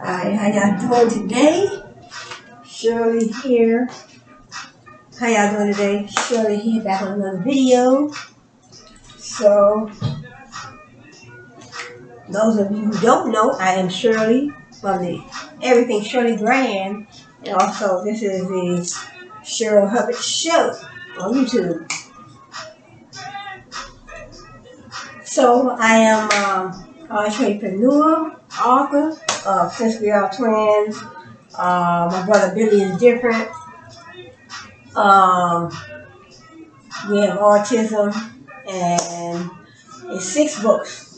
Alright, how y'all doing today? Shirley here. How y'all doing today? Shirley here, back on another video. So, those of you who don't know, I am Shirley from the Everything Shirley brand. And also, this is the Cheryl Hubbard Show on YouTube. So, I am an entrepreneur, author of Since We Are Twins. My brother Billy is different. We have autism, and it's 6 books.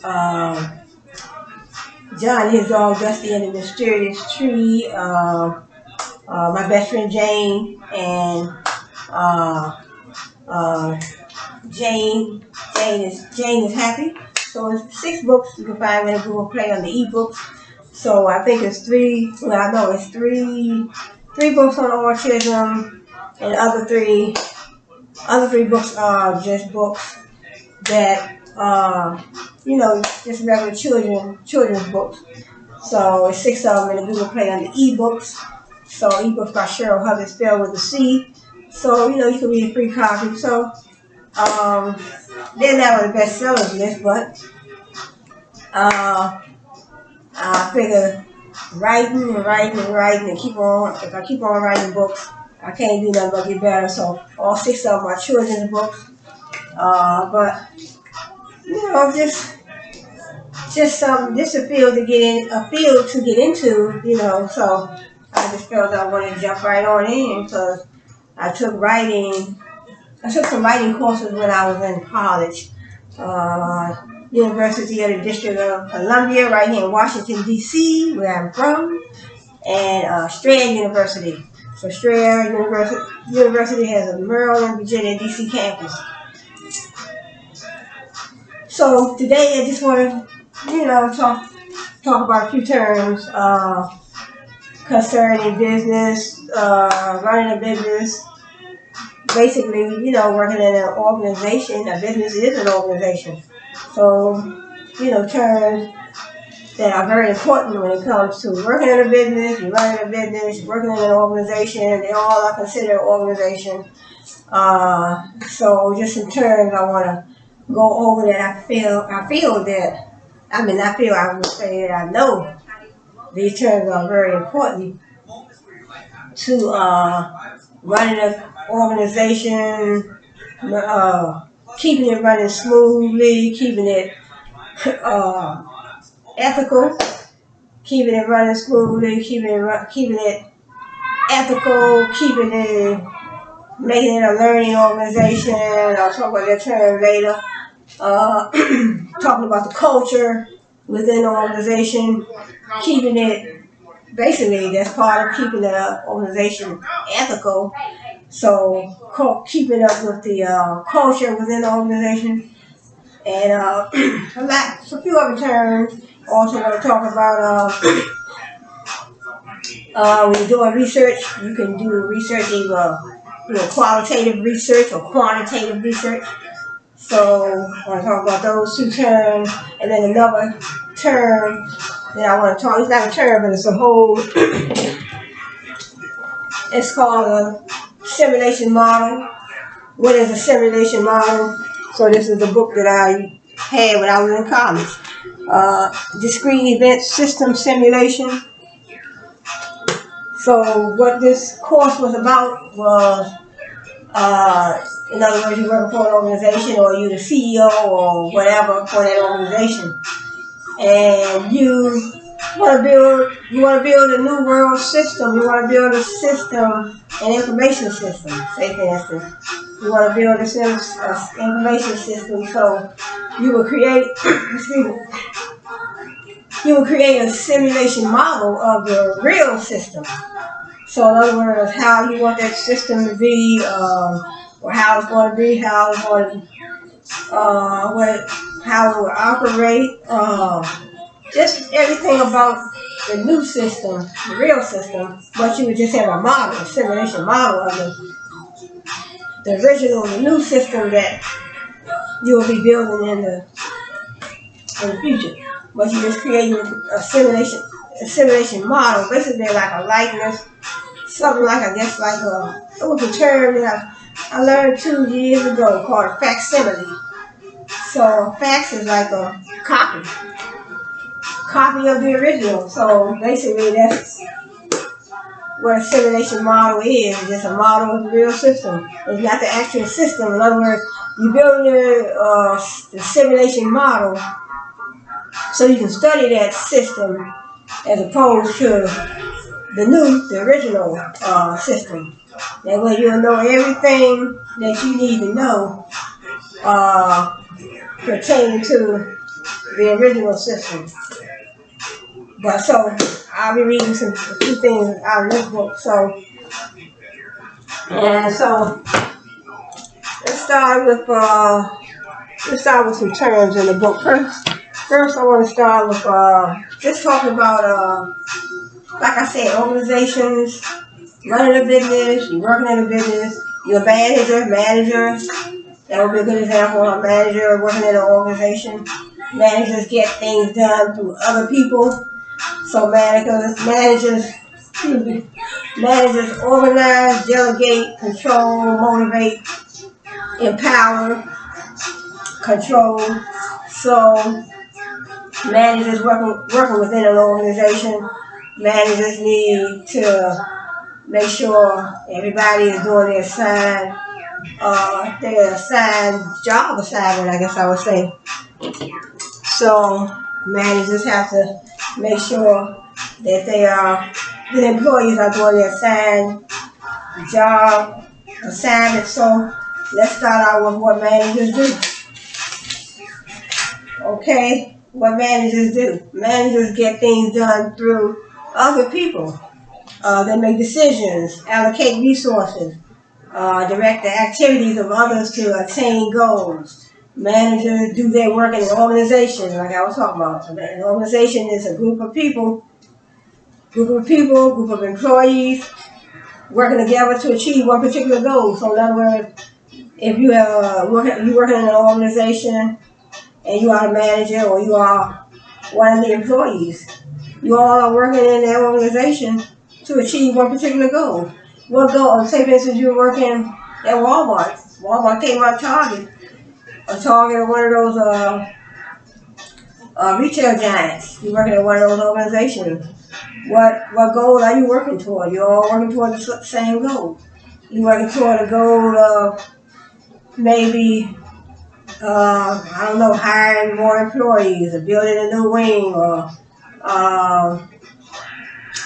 John, his dog, Dusty and the Mysterious Tree. My best friend Jane, and Jane is happy. So it's 6 books you can find in Google Play on the ebooks. So I think it's 3. Well, I know it's three books on autism, and other three books are just books that just regular children's books. So it's 6 of them in the Google Play on the ebooks. So ebooks by Cheryl Hubbard, spelled with a C. So you can read a free copy. So they're not on the bestsellers list, but I figure writing and keep on. If I keep on writing books, I can't do nothing but get better. So all 6 of them are children's books. But just a field to get into. So I just felt I wanted to jump right on in, because I took some writing courses when I was in college. University of the District of Columbia, right here in Washington, D.C., where I'm from, and Strayer University. So Strayer University has a Maryland, Virginia, D.C. campus. So today I just want to, talk about a few terms concerning business, running a business. Basically, working in an organization. A business is an organization. So, terms that are very important when it comes to working in a business, you're running a business, working in an organization. They all are considered an organization. So just some terms I want to go over that I would say that I know these terms are very important to running an organization, keeping it running smoothly, keeping it ethical, keeping it running smoothly, keeping it ethical, making it a learning organization. I'll talk about that term later. Talking about the culture within the organization, keeping it, basically that's part of keeping the organization ethical. So keeping up with the culture within the organization, and a few other terms. Also want to talk about when you're doing research, you can do research either qualitative research or quantitative research. So I want to talk about those 2 terms, and then another term that I want to talk. It's not a term, but it's a whole. It's called a simulation model. What is a simulation model? So this is the book that I had when I was in college. Discrete event system simulation. So what this course was about was, in other words, you work for an organization, or you're the CEO or whatever for that organization, and you want to build a new world system. You want to build a system, an information system. Say for instance, you want to build a information system. So you will create, a simulation model of the real system. So in other words, how you want that system to be, or how it's going to be, how it will operate, just everything about the new system, the real system. But you would just have a model, a simulation model of the original, the new system that you will be building in the future. But you're just creating a simulation simulation model. Basically, like a likeness, something like, I guess, like it was a term that I learned 2 years ago called facsimile. So fax is like a copy of the original. So basically, that's what a simulation model is. It's just a model of the real system. It's not the actual system. In other words, you build the simulation model so you can study that system as opposed to the original system. That way you'll know everything that you need to know pertaining to the original system. But so I'll be reading a few things out of this book. So let's start with some terms in the book. First I want to start with just talking about like I said, organizations, running a business, you're working in a business, you're a manager. That would be a good example of a manager working in an organization. Managers get things done through other people. So managers organize, delegate, control, motivate, empower, control. So managers working within an organization, managers need to make sure everybody is doing their assigned job assignment, I guess I would say. So managers have to make sure that the employees are doing their assigned job assignment. So let's start out with what managers do. Okay, what managers do. Managers get things done through other people. They make decisions, allocate resources, direct the activities of others to attain goals. Managers do their work in an organization, like I was talking about. An organization is a group of employees working together to achieve one particular goal. So in other words, if you are working in an organization and you are the manager or you are one of the employees, you all are working in that organization to achieve one particular goal. What goal? Say for instance you're working at Walmart. Walmart came out Target. A Target or one of those retail giants. You're working at one of those organizations. What goal are you working toward? You're all working toward the same goal. You're working toward a goal of maybe, I don't know, hiring more employees, or building a new wing, or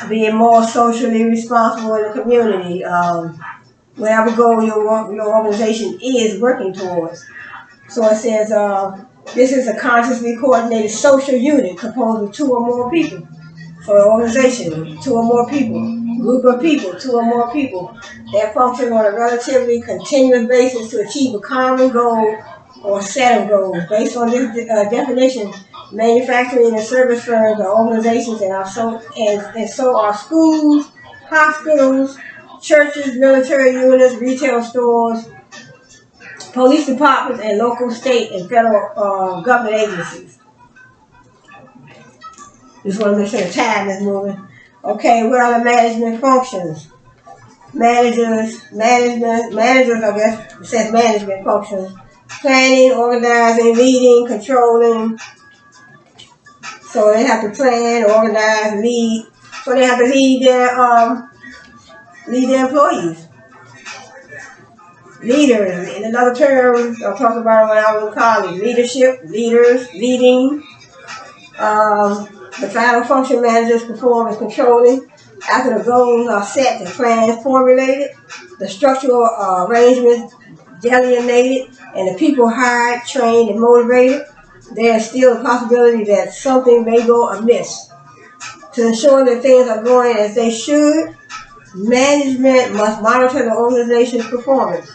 being more socially responsible in the community. Whatever goal your organization is working towards. So it says, this is a consciously coordinated social unit composed of 2 or more people. For an organization, 2 or more people, group of people, 2 or more people that function on a relatively continuous basis to achieve a common goal or set of goals. Based on this definition, manufacturing and service firms are organizations and so are schools, hospitals, churches, military units, retail stores, police departments, and local, state, and federal government agencies. Just want to make sure the time is moving. Okay, what are the management functions? Managers, I guess, it says management functions. Planning, organizing, leading, controlling. So they have to plan, organize, lead. So they have to lead their employees. Leaders, in another term, I'll talk about it when I was in college. Leadership, leaders, leading. The final function managers perform as controlling. After the goals are set, the plans formulated, the structural arrangements delineated, and the people hired, trained, and motivated, there is still a possibility that something may go amiss. To ensure that things are going as they should, management must monitor the organization's performance.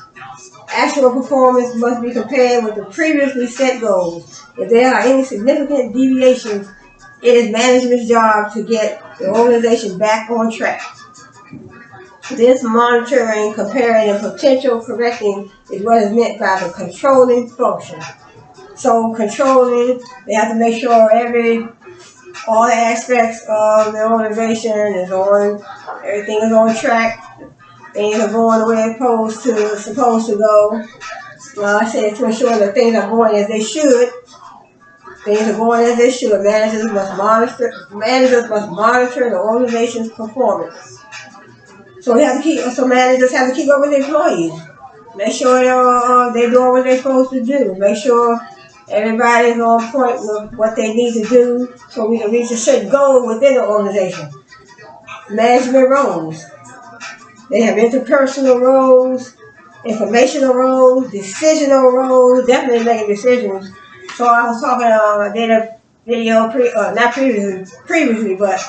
Actual performance must be compared with the previously set goals. If there are any significant deviations, it is management's job to get the organization back on track. This monitoring, comparing, and potential correcting is what is meant by the controlling function. So controlling, they have to make sure all the aspects of the organization is on, everything is on track. Things are going the way it's supposed to go. I said to ensure that things are going as they should. Things are going as they should. Managers must monitor the organization's performance. So managers have to keep up with employees. Make sure they're doing what they're supposed to do. Make sure everybody's on point with what they need to do so we can reach a certain goal within the organization. Management roles. They have interpersonal roles, informational roles, decisional roles, definitely making decisions. So I was talking, I did a video, not previously, but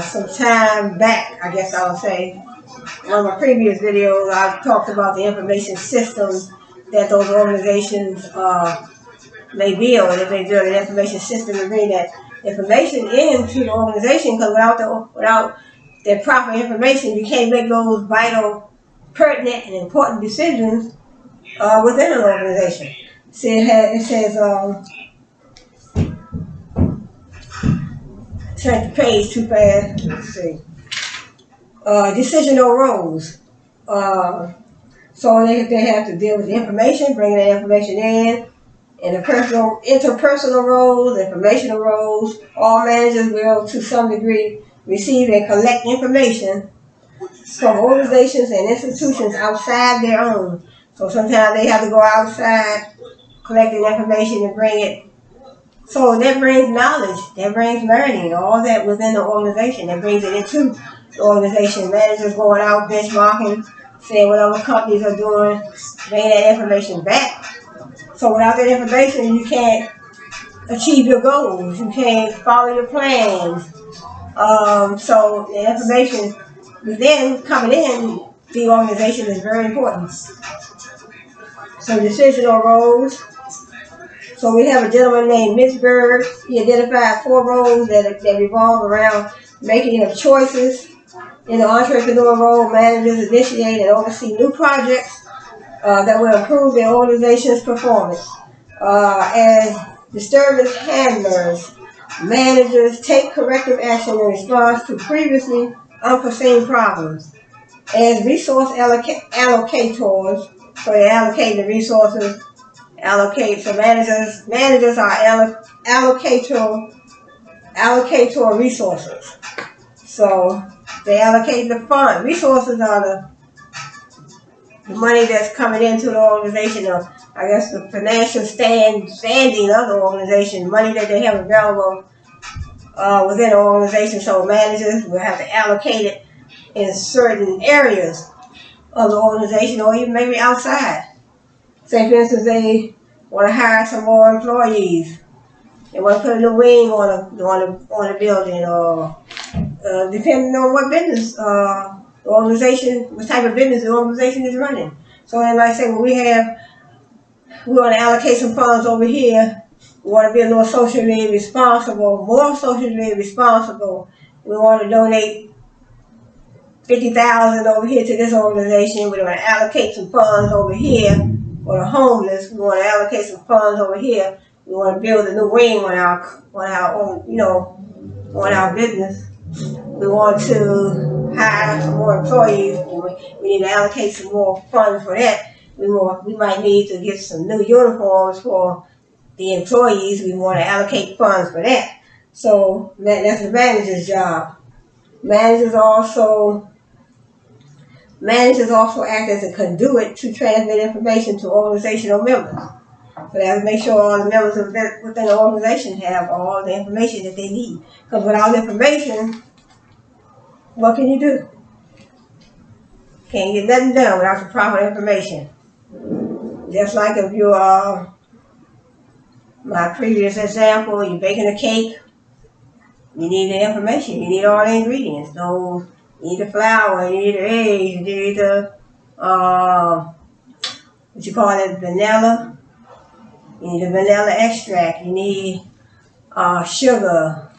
some time back, I guess I would say. One of my previous videos, I talked about the information systems that those organizations may build. If they build an information system to bring that information into the organization, because without the proper information, you can't make those vital, pertinent, and important decisions within an organization. See, it says, turn the page too fast. Let's see. Decisional roles. So they have to deal with the information, bringing that information in, and the interpersonal roles, informational roles. All managers will, to some degree, receive and collect information from organizations and institutions outside their own. So sometimes they have to go outside, collecting information and bring it. So that brings knowledge, that brings learning, all that within the organization, that brings it into the organization. Managers going out, benchmarking, saying what other companies are doing, bringing that information back. So without that information, you can't achieve your goals. You can't follow your plans. So the information within coming in the organization is very important. So decisional roles. So we have a gentleman named Mitzberg. He identified 4 roles that revolve around making of choices. In the entrepreneur role, managers initiate and oversee new projects that will improve their organization's performance. As disturbance handlers, managers take corrective action in response to previously unforeseen problems. As resource allocators, so they allocate the resources, so managers are allocator resources. So they allocate the fund. Resources are the money that's coming into the organization, or I guess the financial standing of the organization, money that they have available within the organization. So managers will have to allocate it in certain areas of the organization, or even maybe outside. Say, for instance, they want to hire some more employees. They want to put a new wing on a building, or depending on what business the organization, what type of business the organization is running. So they might say, well, we want to allocate some funds over here. We want to be a little socially responsible, more socially responsible. We want to donate $50,000 over here to this organization. We want to allocate some funds over here for the homeless. We want to allocate some funds over here. We want to build a new wing on our business. We want to hire some more employees. We need to allocate some more funds for that. We might need to get some new uniforms for the employees. We want to allocate funds for that. So that's the manager's job. Managers also act as a conduit to transmit information to organizational members. So they have to make sure all the members within the organization have all the information that they need. Because without information, what can you do? Can't get nothing done without the proper information. Just like if you my previous example, you're baking a cake, you need the information, you need all the ingredients. So you need the flour, you need the eggs, you need the vanilla. You need the vanilla extract. You need sugar,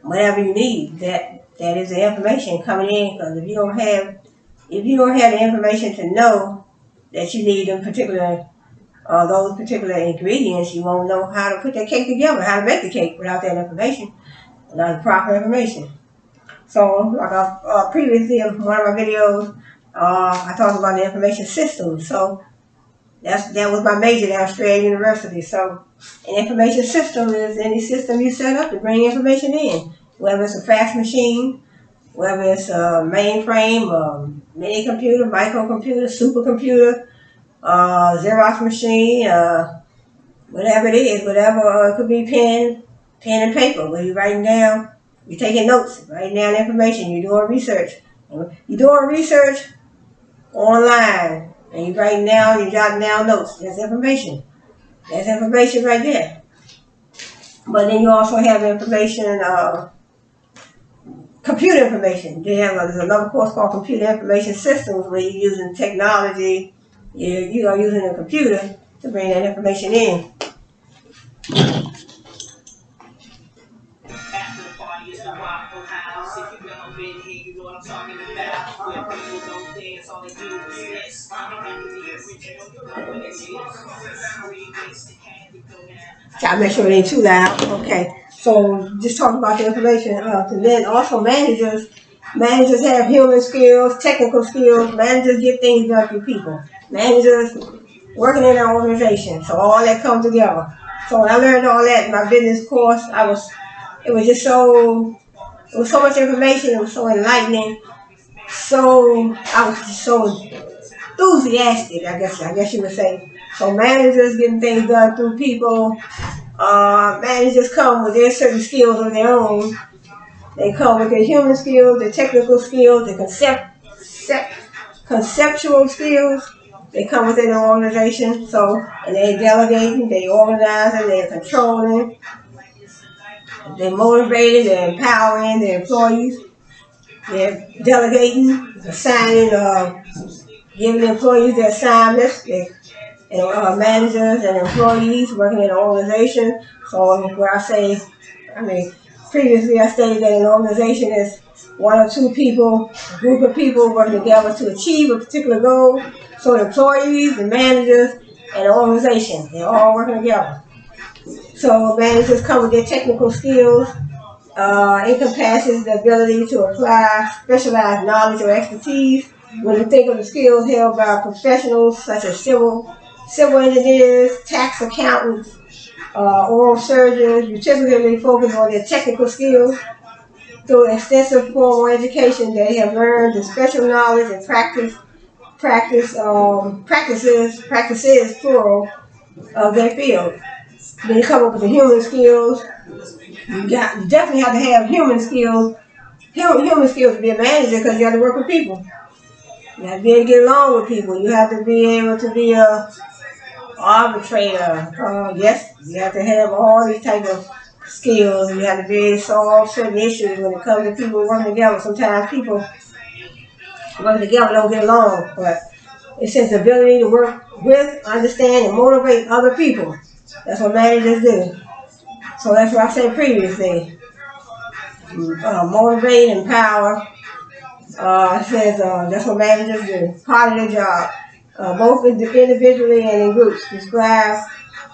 whatever you need. That is the information coming in. Because if you don't have the information to know that you need a particular those particular ingredients, you won't know how to put that cake together, how to make the cake without that information, without the proper information. So, like previously in one of my videos, I talked about the information system. So that was my major at Australia University. So an information system is any system you set up to bring information in, whether it's a fax machine, whether it's a mainframe, a mini computer, microcomputer, supercomputer, Xerox machine, whatever it is, whatever, it could be pen and paper, where you're writing down, you're taking notes, writing down information, you're doing research. You're doing research online, and you're writing down, you're jotting down notes. That's information. That's information right there. But then you also have information, computer information. There's another course called Computer Information Systems, where you're using technology, you are using a computer to bring that information in. Gotta make sure it ain't too loud. Okay. So just talking about the information. And then also managers have human skills, technical skills. Managers get things done through people. Managers working in an organization. So all that comes together. So when I learned all that in my business course, it was so much information. It was so enlightening. I was just so enthusiastic, I guess you would say. So managers getting things done through people. Managers come with their certain skills of their own. They come with their human skills, their technical skills, their conceptual skills. They come within an organization, and they're delegating, they're organizing, they're controlling, they're motivating, they're empowering their employees, they're delegating, assigning, giving the employees their assignments, managers and employees working in an organization. So previously I stated that an organization is one or two people, a group of people working together to achieve a particular goal. So the employees, the managers, and the organization, they're all working together. So managers come with their technical skills, encompasses the ability to apply specialized knowledge or expertise. When you think of the skills held by professionals such as civil engineers, tax accountants, oral surgeons, you typically focus on their technical skills. Through extensive formal education, they have learned the special knowledge and practices plural of their field. Then you come up with the human skills. You definitely have to have human skills. Human skills to be a manager, because you have to work with people. You have to be able to get along with people. You have to be able to be a arbitrator. Yes, you have to have all these types of skills. You have to be able to solve certain issues when it comes to people working together. Sometimes people working together don't get along, but it says the ability to work with, understand, and motivate other people. That's what managers do. So that's what I said previously. Motivate, empower. It says that's what managers do. Part of their job. Both individually and in groups. Describe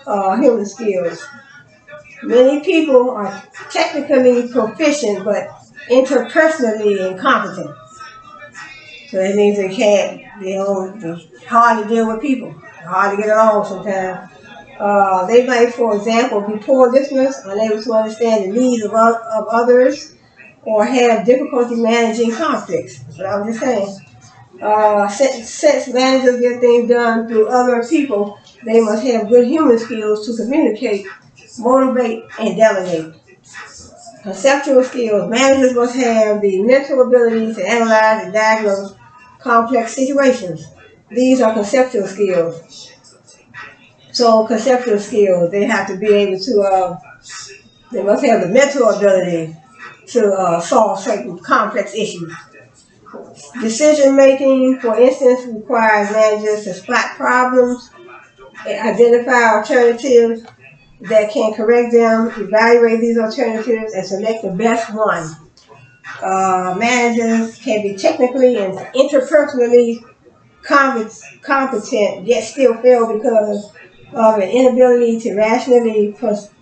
human skills. Many people are technically proficient, but interpersonally incompetent. So that means it's hard to deal with people. Hard to get along sometimes. They might, for example, be poor listeners, unable to understand the needs of others, or have difficulty managing conflicts. That's what I was just saying. Since managers get things done through other people, they must have good human skills to communicate, motivate, and delegate. Conceptual skills. Managers must have the mental ability to analyze and diagnose complex situations. These are conceptual skills. So conceptual skills, they have to be able to, they must have the mental ability to solve certain complex issues. Decision making, for instance, requires managers to spot problems, identify alternatives that can correct them, evaluate these alternatives, and select the best one. Managers can be technically and interpersonally competent, yet still fail because of an inability to rationally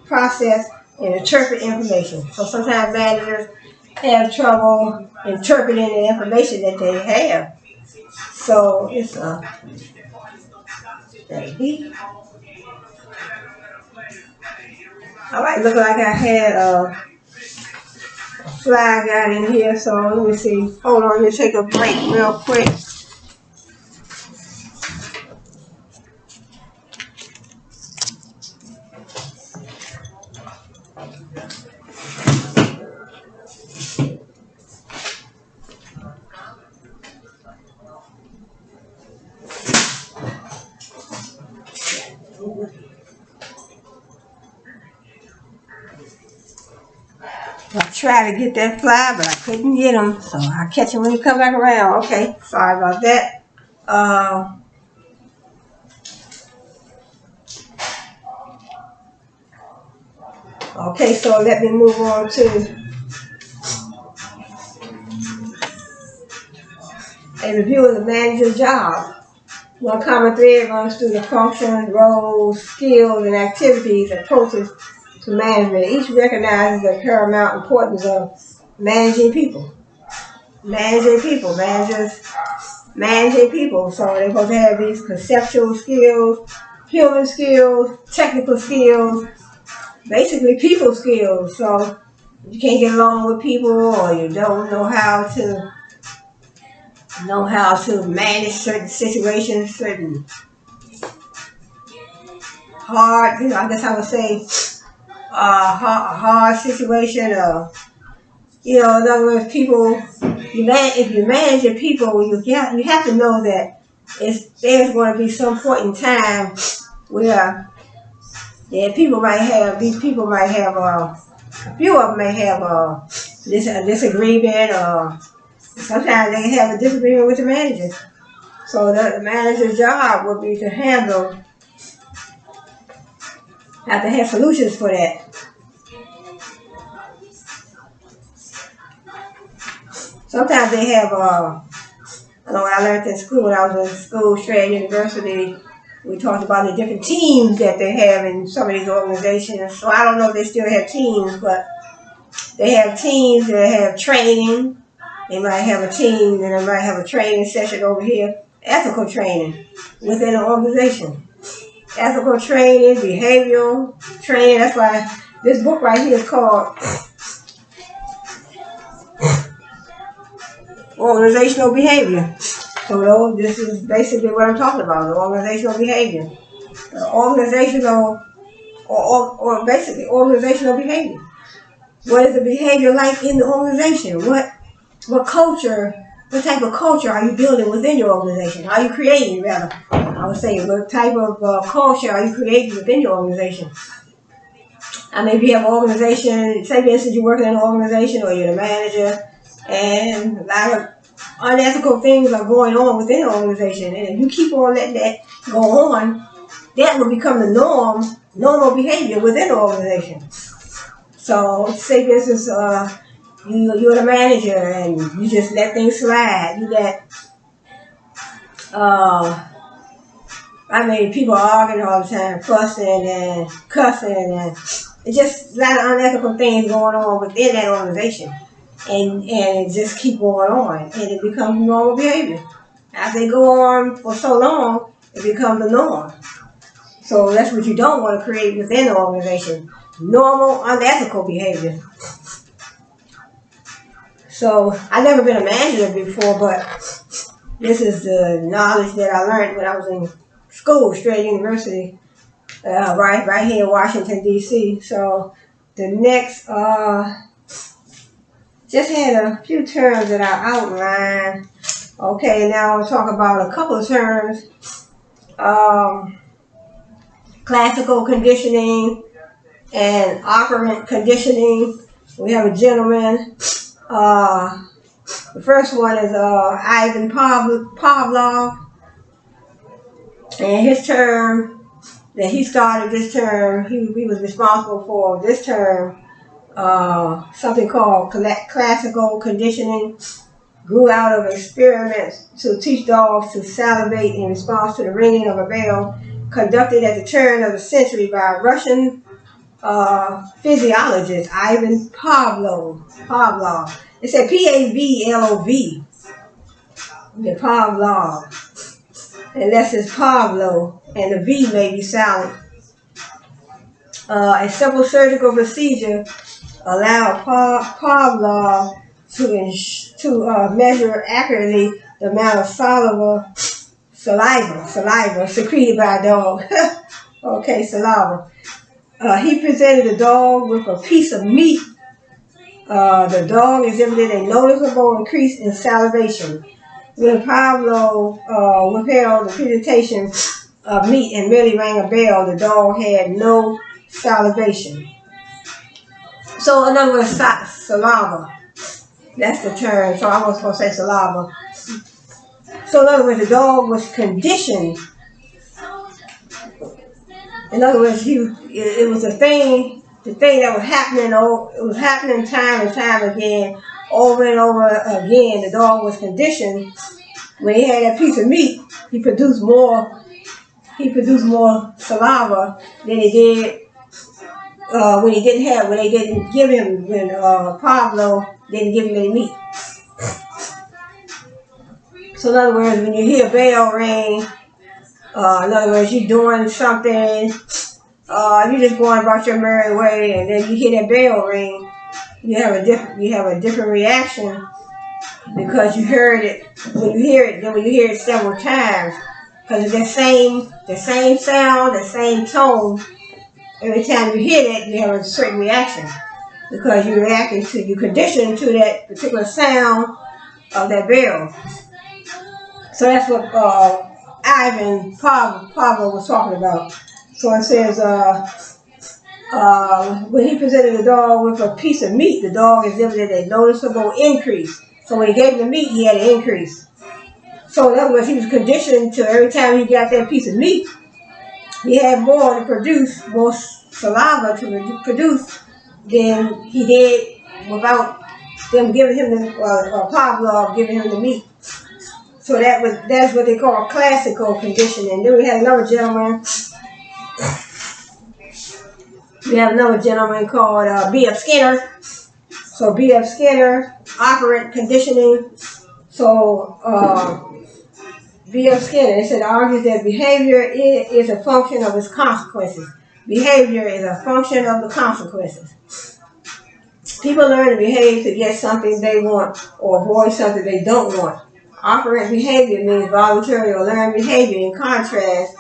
process and interpret information. So sometimes managers have trouble interpreting the information that they have. So it's a all right, look like I had a flag out in here, so let me see. Hold on, let me take a break real quick. I tried to get that fly, but I couldn't get him, so I'll catch him when he come back around. Okay, sorry about that. Okay, so let me move on to a review of the manager's job. One common thread runs through the functions, roles, skills, and activities approaches to management. Each recognizes the paramount importance of managing people. Managing people. Managing people. So they're supposed to have these conceptual skills, human skills, technical skills, basically people skills. So you can't get along with people, or you don't know how to manage certain situations, certain hard, I guess I would say hard situation, in other words, people, if you manage your people, you have to know that there's going to be some point in time where these people might have, a few of them may have a disagreement, or sometimes they have a disagreement with the manager. So the manager's job would be to have to have solutions for that. Sometimes they have, I know when I learned in school, when I was in school, straight at university, we talked about the different teams that they have in some of these organizations. So I don't know if they still have teams, but they have teams that have training. They might have a team, and they might have a training session over here. Ethical training within an organization. Ethical training, behavioral training. That's why this book right here is called Organizational Behavior. So this is basically what I'm talking about, the organizational behavior. Or basically organizational behavior. What is the behavior like in the organization? What culture, what type of culture are you building within your organization? Are you creating, rather? I would say, what type of culture are you creating within your organization? I mean, if you have an organization, say for instance you're working in an organization or you're the manager, and a lot of unethical things are going on within the organization, and if you keep on letting that go on, that will become the normal behavior within the organization. So, say for instance, you're the manager and you just let things slide. You let, people arguing all the time, fussing and cussing, and it's just a lot of unethical things going on within that organization. And it just keep going on, and it becomes normal behavior. As they go on for so long, it becomes the norm. So that's what you don't want to create within the organization. Normal, unethical behavior. So I've never been a manager before, but this is the knowledge that I learned when I was in school, straight university, right here in Washington, D.C. So the next, just had a few terms that I outlined. Okay, now I'll talk about a couple of terms. Classical conditioning and operant conditioning. We have a gentleman. The first one is Ivan Pavlov, and his term that he started this term, he was responsible for this term, something called classical conditioning, grew out of experiments to teach dogs to salivate in response to the ringing of a bell conducted at the turn of the century by Russian physiologist Ivan Pavlov. It said Pavlov. The Pavlov. Unless it's Pavlo, and the V may be silent. A simple surgical procedure allowed Pavlov to measure accurately the amount of saliva secreted by a dog. Okay, saliva. He presented the dog with a piece of meat. The dog exhibited a noticeable increase in salivation. When Pablo withheld the presentation of meat and merely rang a bell, the dog had no salivation. So, in other words, saliva. That's the term. So, I was going to say saliva. So, in other words, the dog was conditioned. In other words, it was the thing that was happening. It was happening time and time again, over and over again. The dog was conditioned. When he had that piece of meat, he produced more saliva than he did when Pablo didn't give him any meat. So in other words, when you hear a bell ring, in other words, you're doing something, you're just going about your merry way, and then you hear that bell ring, you have a different reaction because you heard it. When you hear it several times, because it's the same sound, the same tone. Every time you hear that, you have a certain reaction because you're conditioned to that particular sound of that bell. So that's what Ivan Pavlov was talking about. So it says, when he presented the dog with a piece of meat, the dog exhibited a noticeable increase. So when he gave him the meat, he had an increase. So in other words, he was conditioned to every time he got that piece of meat, he had more saliva to produce than he did without them giving him Pavlov giving him the meat. So that's what they call classical conditioning. Then we had another gentleman. We have another gentleman called B.F. Skinner. So B.F. Skinner, operant conditioning. So B.F. Skinner said argues that behavior is a function of its consequences. Behavior is a function of the consequences. People learn to behave to get something they want or avoid something they don't want. Operant behavior means voluntary or learned behavior in contrast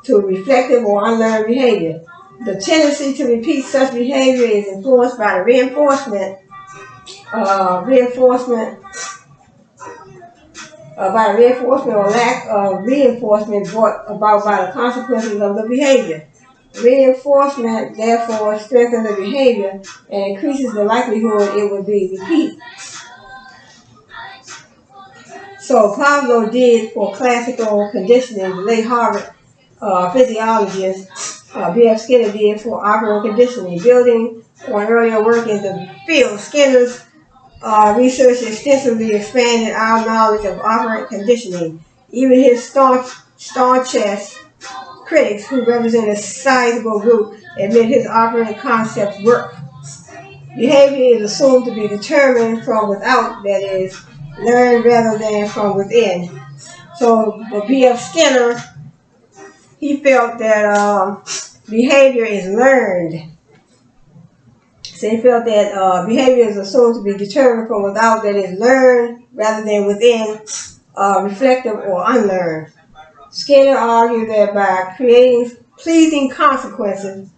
to reflective or unlearned behavior. The tendency to repeat such behavior is influenced by the reinforcement or lack of reinforcement brought about by the consequences of the behavior. Reinforcement, therefore, strengthens the behavior and increases the likelihood it will be repeated. So Pavlov did for classical conditioning, the late Harvard physiologist B.F. Skinner did for operant conditioning. Building on earlier work in the field, Skinner's research extensively expanded our knowledge of operant conditioning. Even his staunchest critics, who represent a sizable group, admit his operant concepts work. Behavior is assumed to be determined from without, that is, learned rather than from within. So, B.F. Skinner, he felt that behavior is learned. So he felt that behavior is assumed to be determined from without, that is, learned rather than within, reflective or unlearned. Skinner argued that by creating pleasing consequences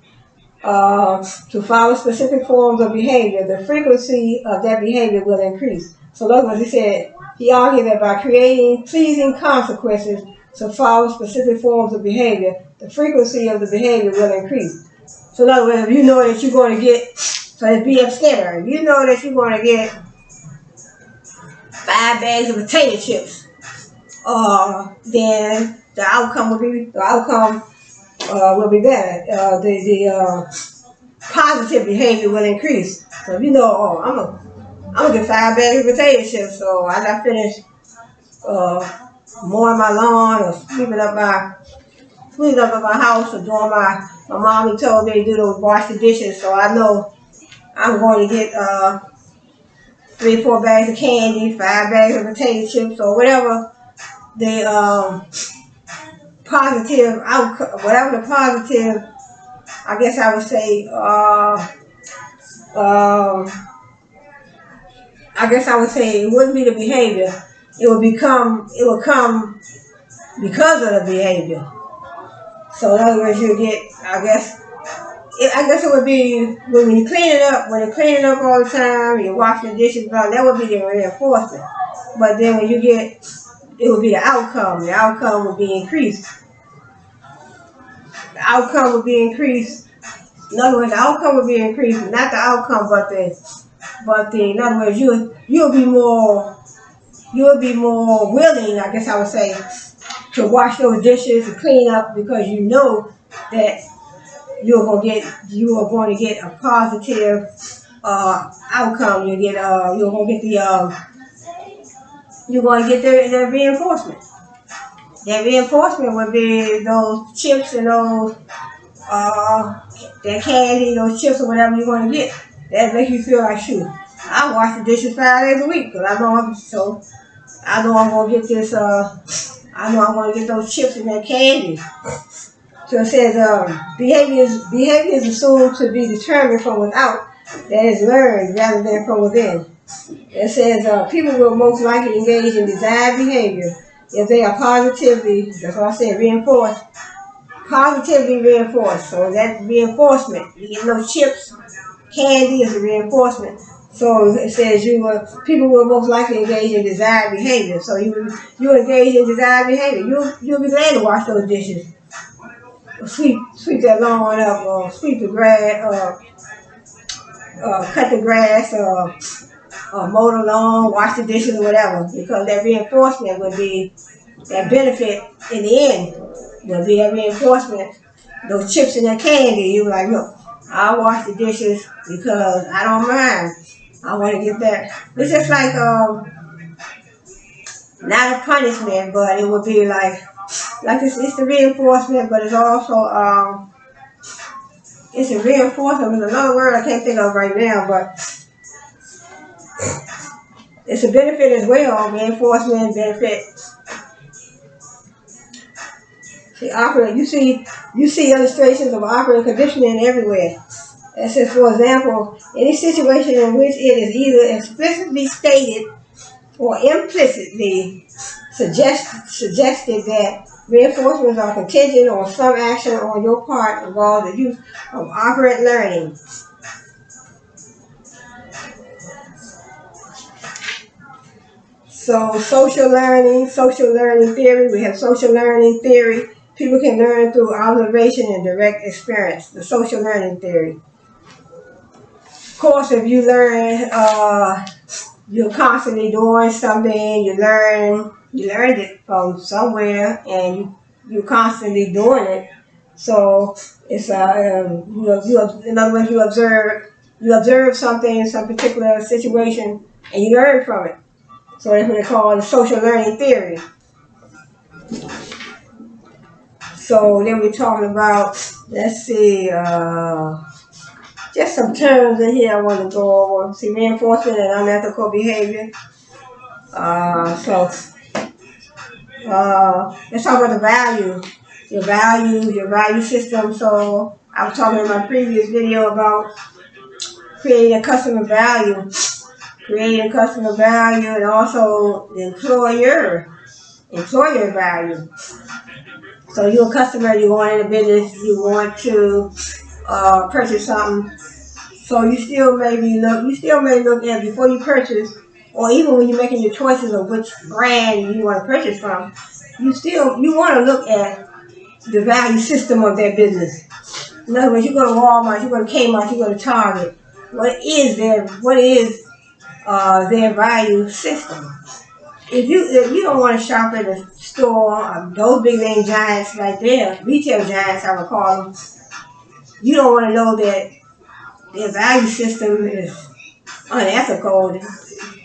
to follow specific forms of behavior, the frequency of that behavior will increase. So in other words, he argued that by creating pleasing consequences to follow specific forms of behavior, the frequency of the behavior will increase. So in other words, if you know that you're going to get, so it's B.F. Skinner, if you know that you're going to get 5 bags of potato chips, then the outcome will be better. The positive behavior will increase. So if you know, I'm gonna get 5 bags of potato chips, so I got finished mowing my lawn or sweeping up cleaning up in my house or doing my mommy told me to do those wash the dishes, so I know I'm going to get 3-4 bags of candy, 5 bags of potato chips, or whatever the positive outcome, whatever the positive, I guess I would say, I guess I would say it wouldn't be the behavior. It would come because of the behavior. So in other words, you get, I guess it would be when you clean it up, when you're cleaning up all the time, you're washing the dishes, that would be the reinforcement. But then when you get, it would be the outcome. The outcome would be increased. The outcome would be increased. In other words, the outcome would be increased, not the outcome, but in other words, you'll be more willing, I guess I would say, to wash those dishes and clean up because you know that you are going to get a positive outcome. You're going to get the reinforcement. That reinforcement would be those chips and those that candy, those chips or whatever you're going to get. That makes you feel like, shoot, I wash the dishes 5 days a week because I know I'm going to get this. I know I'm going to get those chips and that candy. So it says behavior is assumed to be determined from without, that is learned rather than from within. It says people will most likely engage in desired behavior if they are positively, that's what I said, reinforced, positively reinforced. So that reinforcement, you get those chips, candy is a reinforcement. So it says people will most likely engage in desired behavior. So you engage in desired behavior. You'll be glad to wash those dishes. Sweep that lawn up, or sweep the grass, cut the grass, mow the lawn, wash the dishes, or whatever. Because that reinforcement would be that benefit in the end. Would be that reinforcement. Those chips and that candy, you be like, look, I'll wash the dishes because I don't mind. I want to get that. It's just like not a punishment, but it would be like it's the reinforcement, but it's also it's a reinforcement. There's another word I can't think of right now, but it's a benefit as well. Reinforcement, benefit. See, operant. You see illustrations of operant conditioning everywhere. It says, for example, any situation in which it is either explicitly stated or implicitly suggested that reinforcements are contingent on some action on your part involves the use of operant learning. So social learning theory, we have social learning theory. People can learn through observation and direct experience, the social learning theory. Of course, if you learn, you're constantly doing something, you learned it from somewhere, and you're constantly doing it. So it's in other words, you observe something, some particular situation, and you learn from it. So that's what they call the social learning theory. So then we're talking about, let's see, just some terms in here I want to go over. See, reinforcement and unethical behavior. Let's talk about the value. Your value system. So I was talking in my previous video about creating a customer value, and also the employer value. So you're a customer, you're going into business, you want to purchase something. So you still may look at before you purchase, or even when you're making your choices of which brand you want to purchase from, you want to look at the value system of their business. In other words, you go to Walmart, you go to Kmart, you go to Target. What is their value system? If you don't want to shop at a store, those big name giants right there, retail giants I would call them, you don't want to know that their value system is unethical.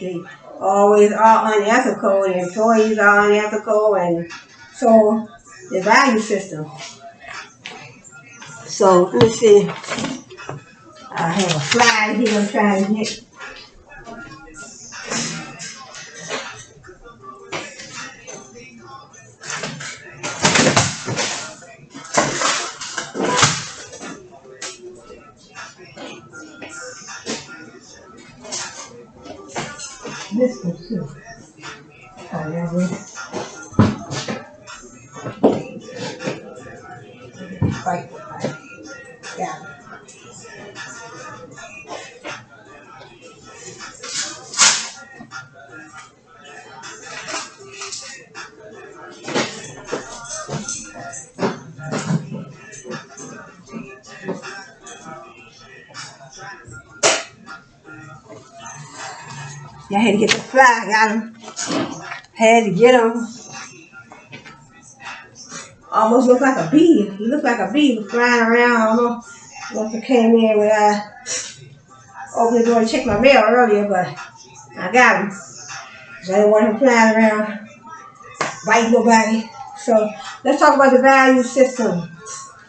They always are unethical. The employees are unethical, and so the value system. So let me see. I have a flag here I'm trying to get. This one too. Oh, there it is. Right. Yeah. I had to get the flag. Got him. Had to get him. Almost looked like a bee. He looked like a bee was flying around. I don't know once I came in when I opened the door to check my mail earlier, but I got him. So I didn't want him flying around, biting nobody. So let's talk about the value system.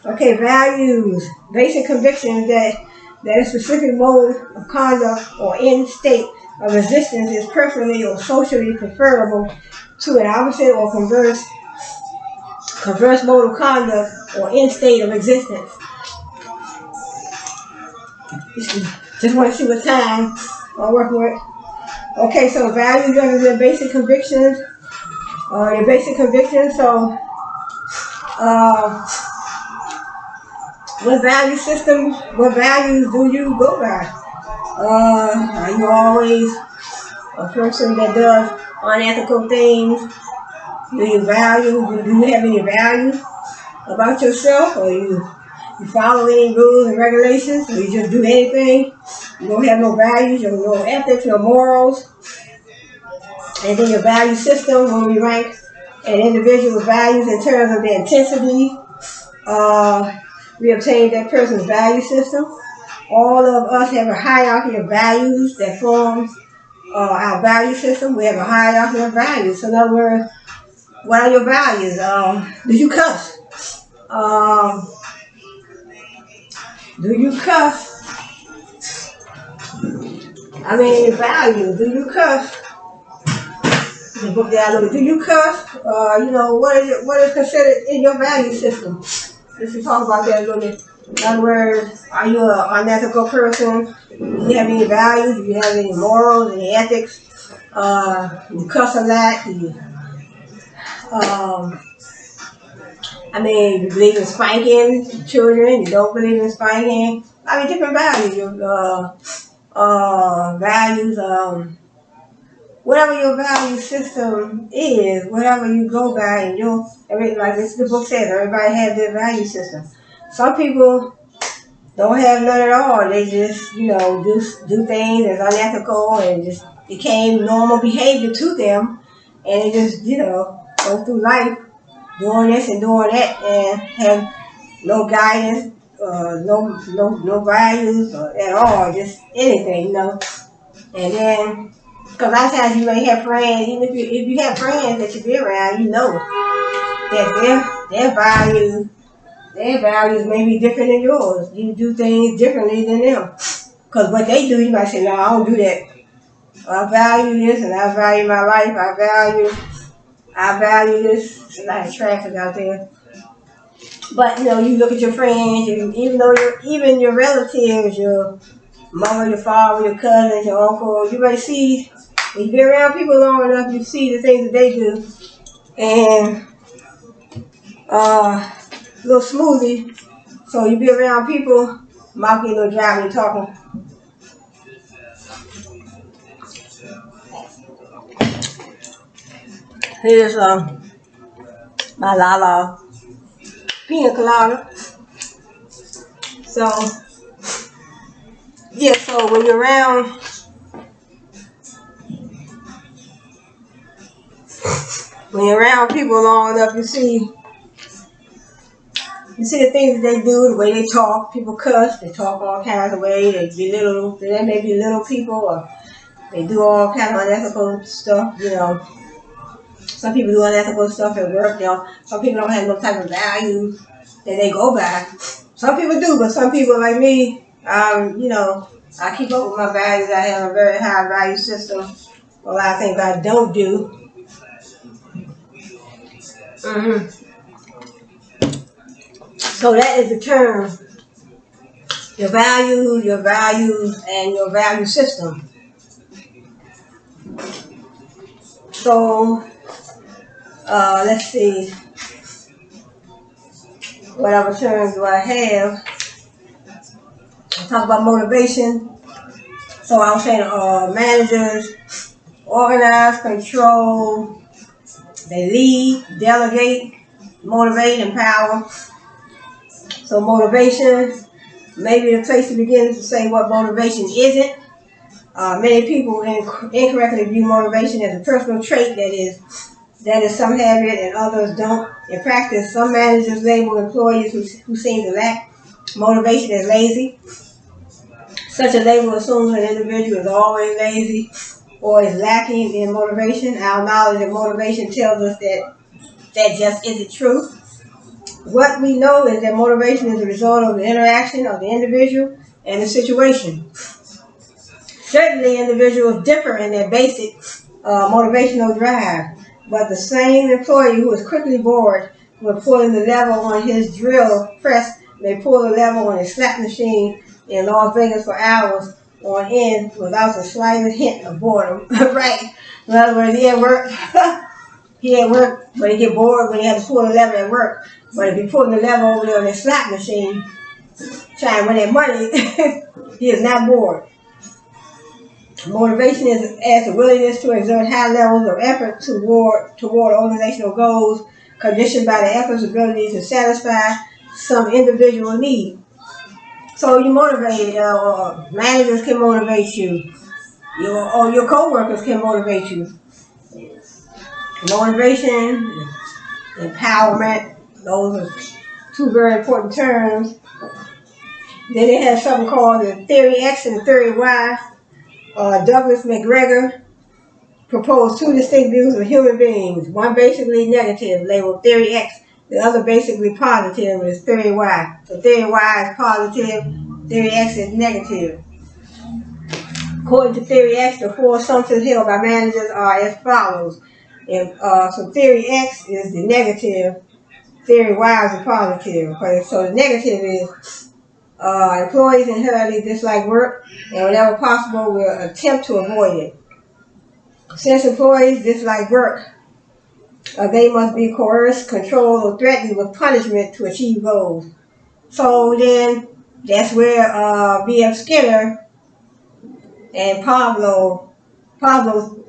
Okay, values, basic convictions that a specific mode of conduct or end state of existence is personally or socially preferable to an opposite or converse mode of conduct or end state of existence. Just want to see what time I'm working with. Okay, so values represent basic convictions. Your basic convictions. So, what value system? What values do you go by? Are you always a person that does unethical things? Do you have any values about yourself, or you follow any rules and regulations, or you just do anything? You don't have no values, you have no ethics, no morals. And then your value system, when we rank an individual's values in terms of their intensity, we obtain that person's value system. All of us have a hierarchy of values that forms our value system. We have a hierarchy of values. So in other words, what are your values? Do you cuss? Do you cuss? I mean, values. Do you cuss? The book that I look at. Do you cuss? What is considered in your value system? Let's just talk about that a little bit. In other words, are you an unethical person? Do you have any values? Do you have any morals, any ethics? You cuss a lot? You believe in spanking children? You don't believe in spanking? I mean, different values. Values. Whatever your value system is, whatever you go by, and like this the book says, everybody has their value system. Some people don't have none at all. They just, do things that's unethical and just became normal behavior to them, and they just, go through life doing this and doing that and have no guidance, no values at all, just anything, And then, because a lot of times you may have friends, even if you have friends that you be around, you know that their values may be different than yours. You do things differently than them. Because what they do, you might say, no, I don't do that. I value this and I value my life. I value this. There's a lot of traffic out there. But, you look at your friends, even your relatives, your mama, your father, your cousins, your uncle, you may see, if you be around people long enough, you see the things that they do. And, a little smoothie. So you be around people, might get a little dry when you're talking. Here's my Lala pina colada. So, yeah, so when you're around people long enough, you see the things that they do, the way they talk. People cuss, they talk all kinds of ways, they may be little people, or they do all kinds of unethical stuff, Some people do unethical stuff at work, Some people don't have no type of values that they go by. Some people do, but some people like me, you know, I keep up with my values. I have a very high value system. A lot of things I don't do. So that is the term. Your values, and your value system. So, let's see. What other terms do I have? I talk about motivation. So I was saying managers organize, control, they lead, delegate, motivate, empower. So motivation, maybe the place to begin is to say what motivation isn't. Many people incorrectly view motivation as a personal trait that is some habit and others don't. In practice, some managers label employees who seem to lack motivation as lazy. Such a label assumes an individual is always lazy or is lacking in motivation. Our knowledge of motivation tells us that just isn't true. What we know is that motivation is the result of the interaction of the individual and the situation. Certainly, individuals differ in their basic motivational drive, but the same employee who is quickly bored when pulling the lever on his drill press may pull the lever on a slot machine in Las Vegas for hours on end without the slightest hint of boredom. Right? In other words, he at work, but he get bored when he has to pull the lever at work. But if he pulling the lever over there on his slot machine, trying to win that money, he is not bored. Motivation is as the willingness to exert high levels of effort toward organizational goals, conditioned by the effort's ability to satisfy some individual need. So you motivate, managers can motivate you, your co-workers can motivate you. Motivation, empowerment, those are two very important terms. Then it has something called the Theory X and the Theory Y. Douglas McGregor proposed two distinct views of human beings. One basically negative, labeled Theory X. The other basically positive is Theory Y. So Theory Y is positive, Theory X is negative. According to Theory X, the four assumptions held by managers are as follows. So Theory X is the negative, Theory Y is the positive. Okay, so the negative is employees inherently dislike work and whenever possible will attempt to avoid it. Since employees dislike work, they must be coerced, controlled, or threatened with punishment to achieve goals. So then that's where B.F. Skinner and Pavlov's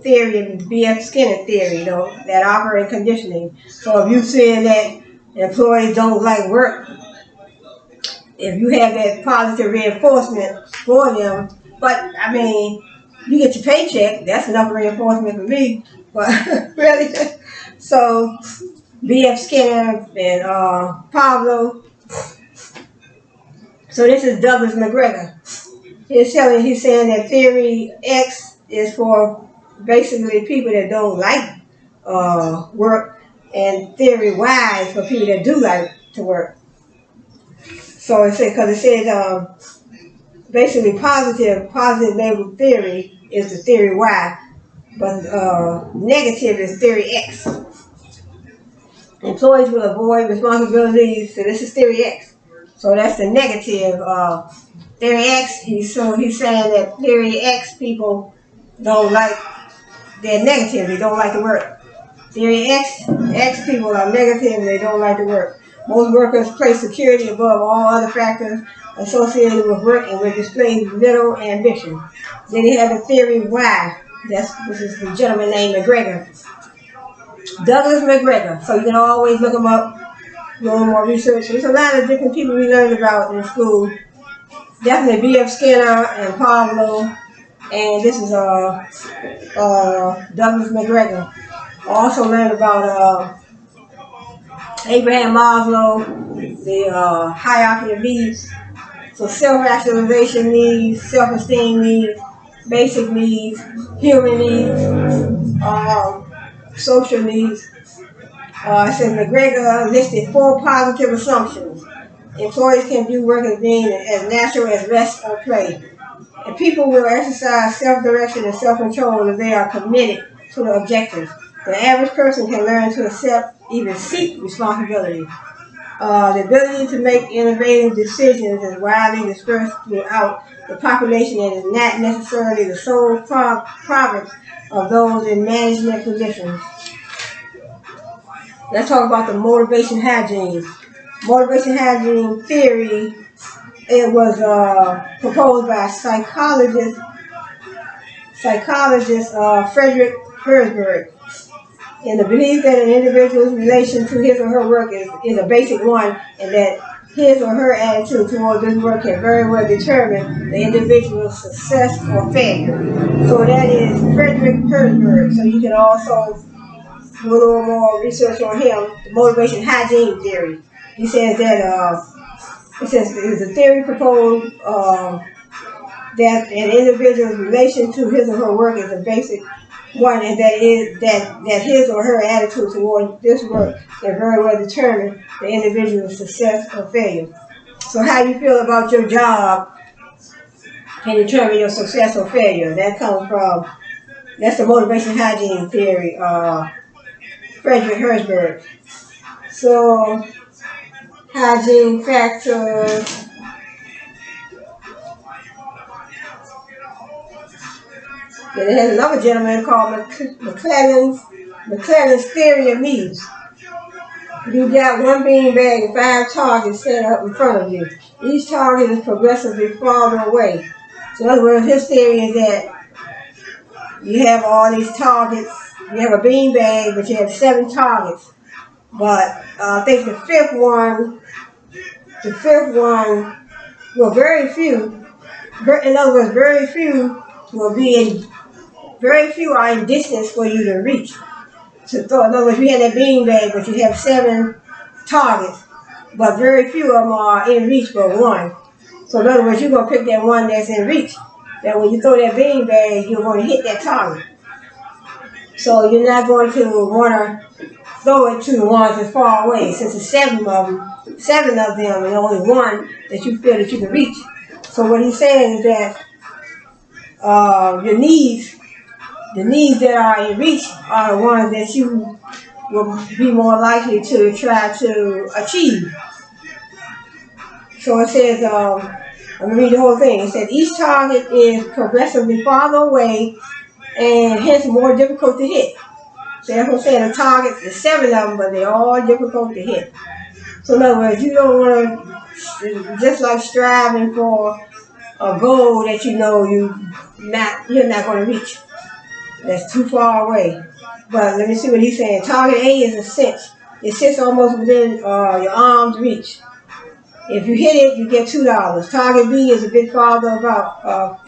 theory and B.F. Skinner theory, that operant conditioning. So if you say that employees don't like work, if you have that positive reinforcement for them, but I mean, you get your paycheck, that's enough reinforcement for me. But really, so B.F. Skinner and Pablo. So this is Douglas McGregor. He's saying that Theory X is for basically people that don't like work, and Theory Y is for people that do like to work. So it says, because it says basically positive label theory is the Theory Y, but negative is Theory X. Employees will avoid responsibilities, so this is Theory X. So that's the negative. Theory X, he's saying that Theory X people don't like, they're negative, they don't like to work. Theory X people are negative, they don't like to work. Most workers place security above all other factors associated with work and will display little ambition. Then you have the Theory Y. This is the gentleman named McGregor. Douglas McGregor. So you can always look him up, do a little more research. There's a lot of different people we learned about in school. Definitely B.F. Skinner and Pablo. And this is Douglas McGregor. I also learned about Abraham Maslow, the hierarchy of needs. So self-actualization needs, self-esteem needs, basic needs, human needs, social needs. It says McGregor listed 4 positive assumptions. employees can view work as being as natural as rest or play. And people will exercise self-direction and self-control if they are committed to the objectives. The average person can learn to accept, even seek responsibility. The ability to make innovative decisions is widely dispersed throughout the population and is not necessarily the sole province of those in management positions. Let's talk about the motivation hygiene. Motivation hygiene theory, it was proposed by psychologist Frederick Herzberg. And the belief that an individual's relation to his or her work is a basic one, and that his or her attitude toward this work can very well determine the individual's success or failure. So that is Frederick Herzberg. So you can also do a little more research on him, the motivation hygiene theory. He says that it's a theory proposed that an individual's relation to his or her work is a basic one, and that his or her attitude toward this work can very well determine the individual's success or failure. So how you feel about your job can determine your success or failure. That's the motivation hygiene theory, Frederick Herzberg. So hygiene factors. Then there's another gentleman called McClellan's theory of needs. You got one bean bag and 5 targets set up in front of you. Each target is progressively farther away. So in other words, his theory is that you have all these targets. You have a bean bag, but you have 7 targets. But I think the fifth one, well, very few. In other words, very few are in distance for you to reach. So in other words, you have that bean bag, but you have 7 targets, but very few of them are in reach but one. So in other words, you're going to pick that one that's in reach. That when you throw that bean bag, you're going to hit that target. So you're not going to want to throw it to the ones that's far away, since there's 7 of them, and only one that you feel that you can reach. So what he's saying is that the needs that are in reach are the ones that you will be more likely to try to achieve. So it says, let me read the whole thing. It says each target is progressively farther away and hence more difficult to hit. So that's what I'm saying. The targets, there's 7 of them, but they're all difficult to hit. So in other words, you don't want to, just like striving for a goal that you know you're not going to reach. That's too far away. But let me see what he's saying. Target A is a cinch. It sits almost within your arm's reach. If you hit it, you get $2. Target B is a bit farther out,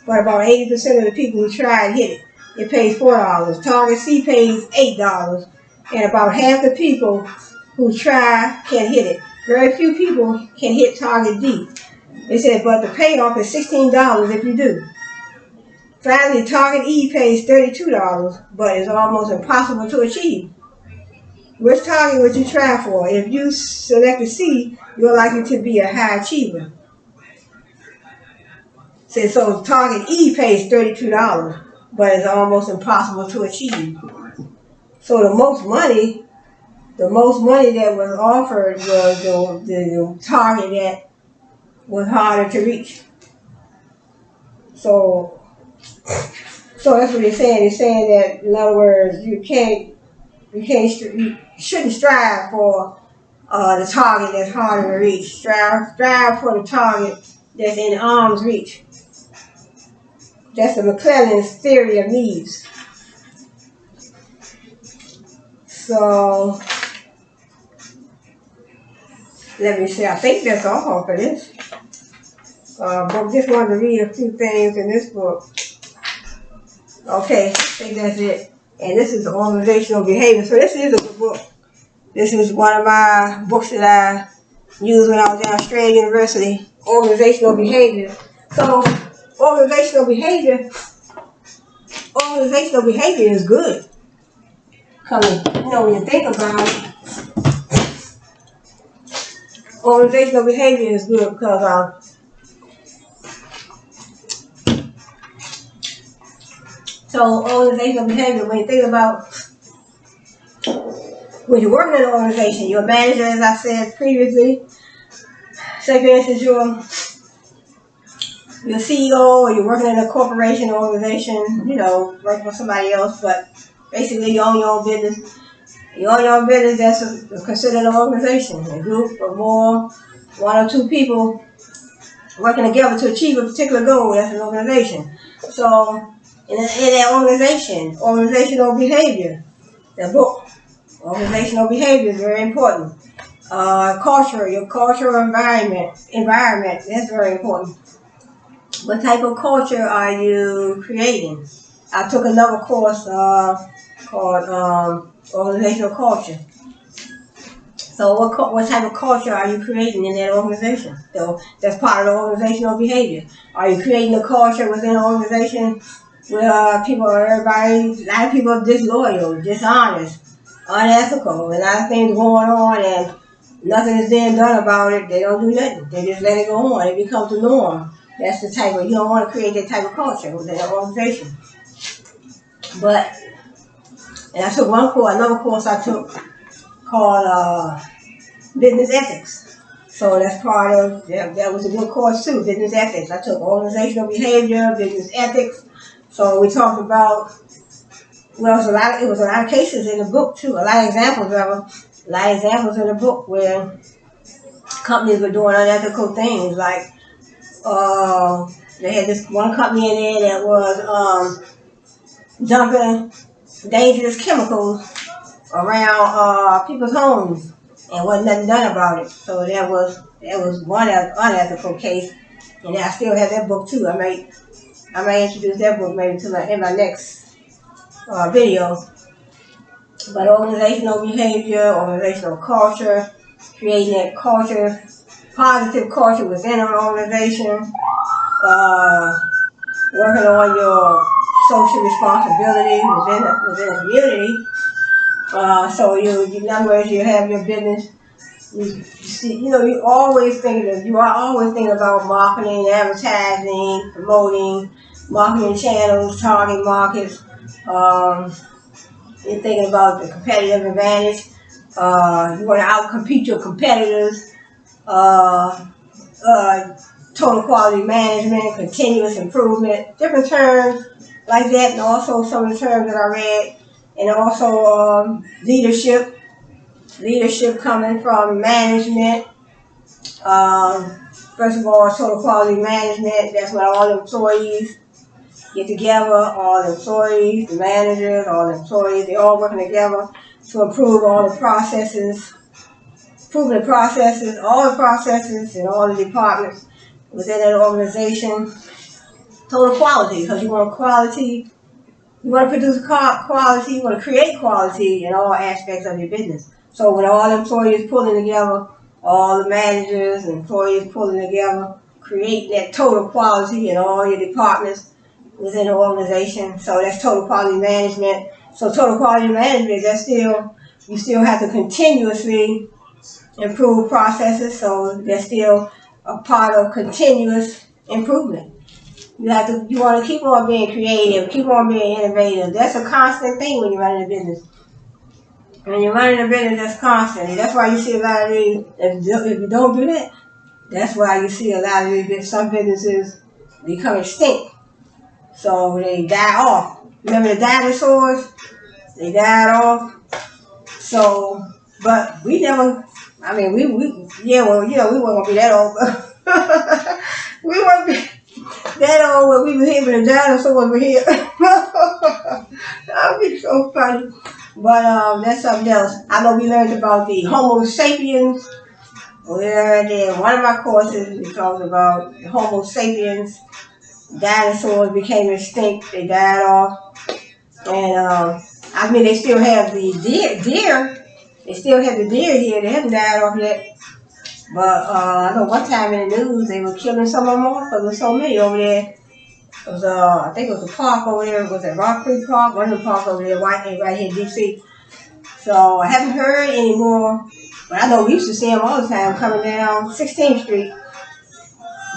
but about 80% of the people who try and hit it, it pays $4. Target C pays $8, and about half the people who try can hit it. Very few people can hit target D. They said, but the payoff is $16 if you do. Finally, target E pays $32, but it's almost impossible to achieve. Which target would you try for? If you select a C, you're likely to be a high achiever. So target E pays $32, but it's almost impossible to achieve. So the most money that was offered was the target that was harder to reach. So that's what he's saying. He's saying that, in other words, you shouldn't strive for the target that's harder to reach. Strive for the target that's in arm's reach. That's the McClellan's theory of needs. So let me see. I think that's all for this book. Just wanted to read a few things in this book. Okay, I think that's it. And this is the organizational behavior. So this is a good book. This is one of my books that I used when I was in Australian University. Organizational behavior. So organizational behavior is good. Because when you think about it, organizational behavior is good because so organizational behavior, when you think about when you're working in an organization, you're a manager, as I said previously. Say for instance, you're CEO or you're working in a corporation or organization, working for somebody else, but basically you own your own business. You own your own business, that's considered an organization. A group of more, one or two people working together to achieve a particular goal, that's an organization. So in that organization, organizational behavior, the book, organizational behavior is very important. Culture, your cultural environment, that's very important. What type of culture are you creating? I took another course called organizational culture. So what type of culture are you creating in that organization? So that's part of the organizational behavior. Are you creating a culture within an organization where a lot of people are disloyal, dishonest, unethical, and a lot of things going on and nothing is being done about it. They don't do nothing. They just let it go on. It becomes the norm. That's the type of, you don't want to create that type of culture within an organization. And I took another course I took called business ethics. So that's part of, that was a good course too, business ethics. I took organizational behavior, business ethics. So we talked about, it was a lot of cases in the book too, a lot of examples in the book where companies were doing unethical things, like they had this one company in there that was dumping dangerous chemicals around people's homes and wasn't nothing done about it. So that was one unethical case, and I still have that book too. I may introduce that book maybe in my next video. But organizational behavior, organizational culture, creating that culture, positive culture within an organization, working on your social responsibility within a community. So in other words, you have your business. You are always thinking about marketing, advertising, promoting, marketing channels, target markets. You're thinking about the competitive advantage. You want to outcompete your competitors. Total quality management, continuous improvement, different terms like that, and also some of the terms that I read, and also leadership coming from management. First of all, total quality management, that's when all the employees get together, all the employees, the managers, all the employees, they're all working together to improve all the processes, all the processes in all the departments within an organization. Total quality, because you want quality, you want to produce quality, you want to create quality in all aspects of your business. So when all the employees pulling together, all the managers and employees pulling together, create that total quality in all your departments within the organization. So that's total quality management. So total quality management, you still have to continuously improve processes. So that's still a part of continuous improvement. You want to keep on being creative, keep on being innovative. That's a constant thing when you're running a business. When you're running a business, that's constant. And that's why you see a lot of these, if you don't do that, that's why you see a lot of some businesses become extinct. So they die off. Remember the dinosaurs? They died off. So, but we never, we weren't going to be that old. We weren't that old when we were here, when the dinosaurs were here. That would be so funny. But that's something else. I know we learned about the Homo sapiens. We learned in one of my courses, we talked about the Homo sapiens. Dinosaurs became extinct. They died off. And they still have the deer. They still have the deer here. They haven't died off yet. But I know one time in the news they were killing some of them off because there's so many over there. It was I think it was a park over there. Was it Rock Creek Park? One of the parks over there, right here in D.C. So I haven't heard any more But I know we used to see them all the time coming down 16th Street.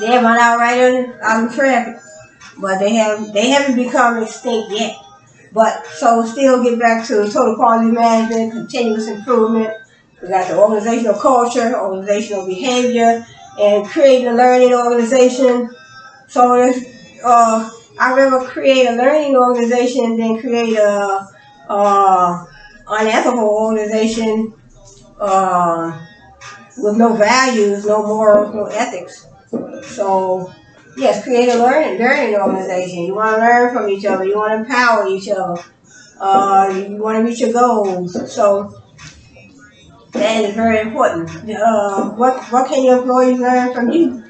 They run out right out in traffic. But they haven't become extinct yet. But so still get back to total quality management, continuous improvement. We got the organizational culture, organizational behavior, and creating a learning organization. So I'd rather create a learning organization than create a unethical organization with no values, no morals, no ethics. So yes, create a learning organization. You want to learn from each other. You want to empower each other. You want to reach your goals. So that is very important. What can your employees learn from you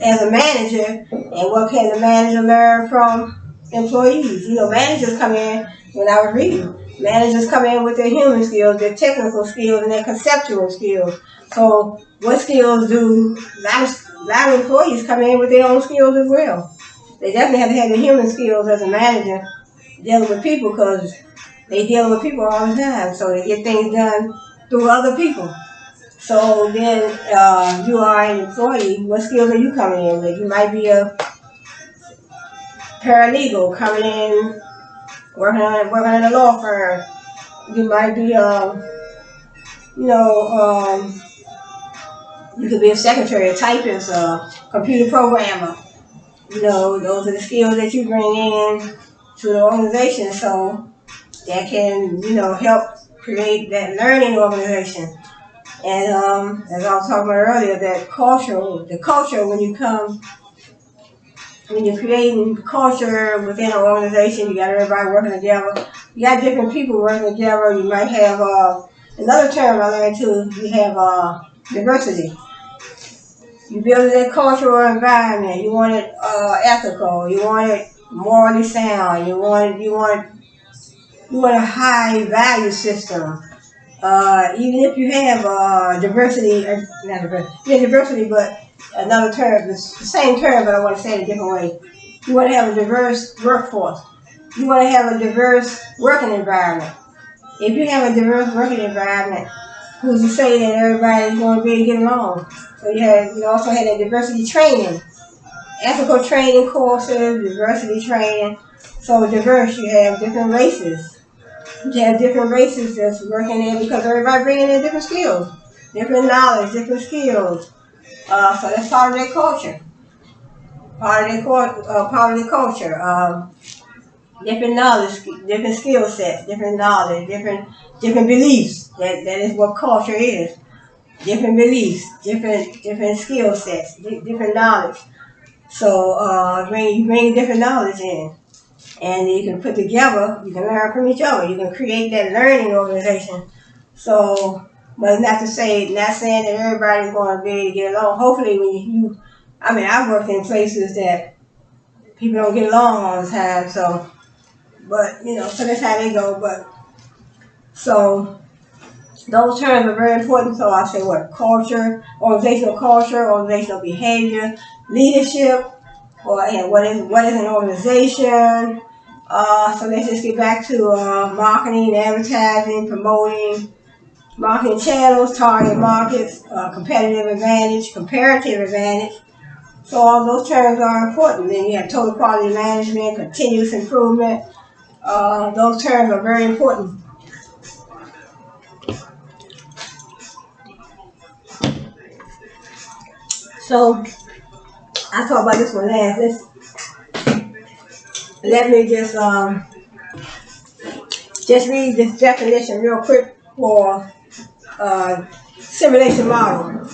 as a manager, and what can the manager learn from employees? Managers come in, when I was reading, managers come in with their human skills, their technical skills, and their conceptual skills. So what skills do a lot of employees come in with their own skills as well? They definitely have to have the human skills as a manager dealing with people, because they deal with people all the time. So they get things done through other people. So then you are an employee. What skills are you coming in with? You might be a paralegal coming in, working in a law firm. You might be you could be a secretary, a typist, a computer programmer. Those are the skills that you bring in to the organization, so that can, help create that learning organization. And as I was talking about earlier, the culture when you're creating culture within an organization, you got everybody working together. You got different people working together. You might have another term I learned too. You have diversity. You build that cultural environment. You want it ethical. You want it morally sound. You want a high value system. Even if you have diversity, not diversity, yeah, diversity, but another term, the same term, but I want to say it a different way. You want to have a diverse workforce. You want to have a diverse working environment. If you have a diverse working environment, who's to say that everybody's going to be able to get along? So you also have that diversity training, ethical training courses, diversity training. So diverse, you have different races. You have different races that's working in, because everybody bringing in different skills, different knowledge, different skills. So that's part of their culture. Part of their culture. Different knowledge, different skill sets, different knowledge, different beliefs. That is what culture is. Different beliefs, different skill sets, different knowledge. So you bring different knowledge in, and you can put together. You can learn from each other. You can create that learning organization. So, but not saying that everybody's going to be able to get along. Hopefully, when I've worked in places that people don't get along all the time. So, but so that's how they go. But so those terms are very important. So I say organizational behavior, leadership, or what is an organization. So let's just get back to marketing, advertising, promoting, marketing channels, target markets, competitive advantage, comparative advantage. So all those terms are important. Then you have total quality management, continuous improvement. Those terms are very important. So I talked about this one last. Let me just read this definition real quick for simulation model.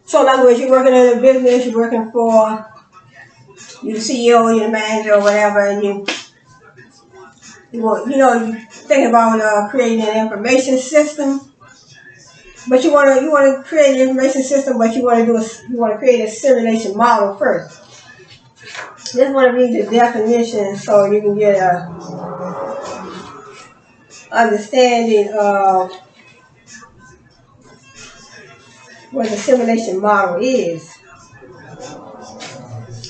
So in other words, you're working in a business, you're working for you're the CEO, you're the manager, or whatever, and you think about creating an information system. But you want to create an information system, but you want to create a simulation model first. Just want to read the definition so you can get a understanding of what the simulation model is.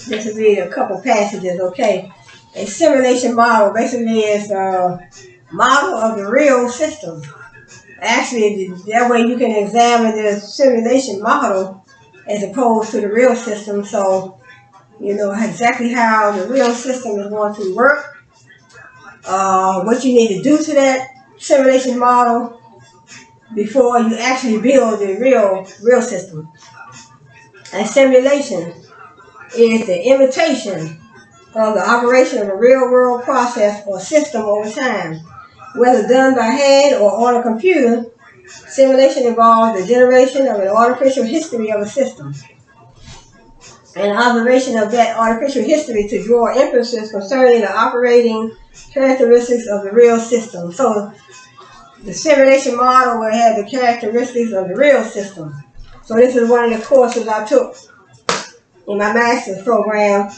This will be a couple passages, okay? A simulation model basically is a model of the real system. actually, that way you can examine the simulation model as opposed to the real system. So you know exactly how the real system is going to work, what you need to do to that simulation model before you actually build the real system. And simulation is the imitation of the operation of a real-world process or system over time. Whether done by hand or on a computer, simulation involves the generation of an artificial history of a system and observation of that artificial history to draw inferences concerning the operating characteristics of the real system. So the simulation model will have the characteristics of the real system. So this is one of the courses I took in my master's program,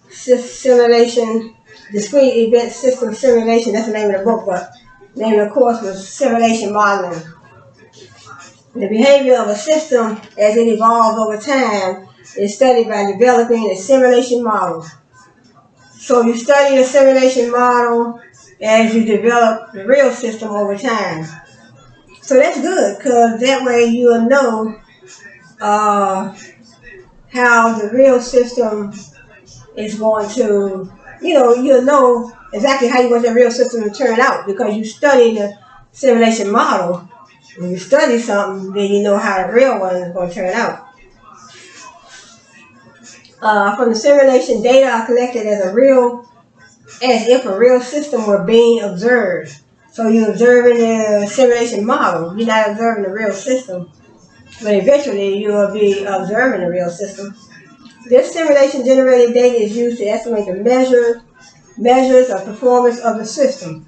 Simulation, Discrete Event System Simulation. That's the name of the book, but the name of the course was Simulation Modeling. The behavior of a system as it evolves over time is studied by developing a simulation model. So you study the simulation model as you develop the real system over time. So that's good, because that way you'll know how the real system is going to, you'll know exactly how you want the real system to turn out, because you study the simulation model. When you study something, then you know how the real one is going to turn out. From the simulation data are collected as if a real system were being observed. So you're observing the simulation model. You're not observing the real system. But eventually you will be observing the real system. This simulation generated data is used to estimate the measures of performance of the system.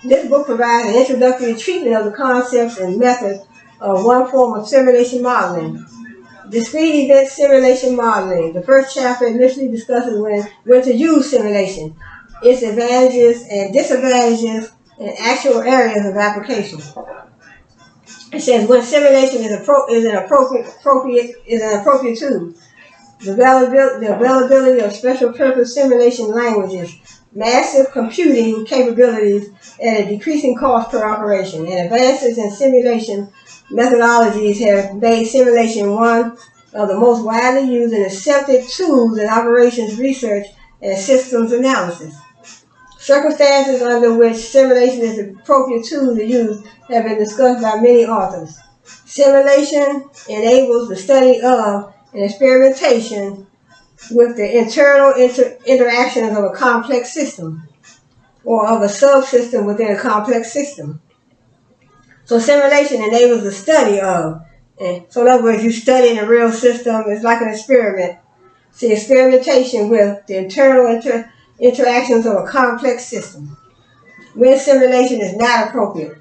This book provides an introductory treatment of the concepts and methods of one form of simulation modeling, discrete event simulation modeling. The first chapter initially discusses when to use simulation, its advantages and disadvantages, and actual areas of application. It says when simulation is an appropriate tool. The availability of special purpose simulation languages, massive computing capabilities at a decreasing cost per operation, and advances in simulation methodologies have made simulation one of the most widely used and accepted tools in operations research and systems analysis. Circumstances under which simulation is the appropriate tool to use have been discussed by many authors. Simulation enables the study of and experimentation with the internal interactions of a complex system or of a subsystem within a complex system. So simulation enables the study of, so in other words, you study in a real system, it's like an experiment. See, experimentation with the internal interactions of a complex system. When simulation is not appropriate.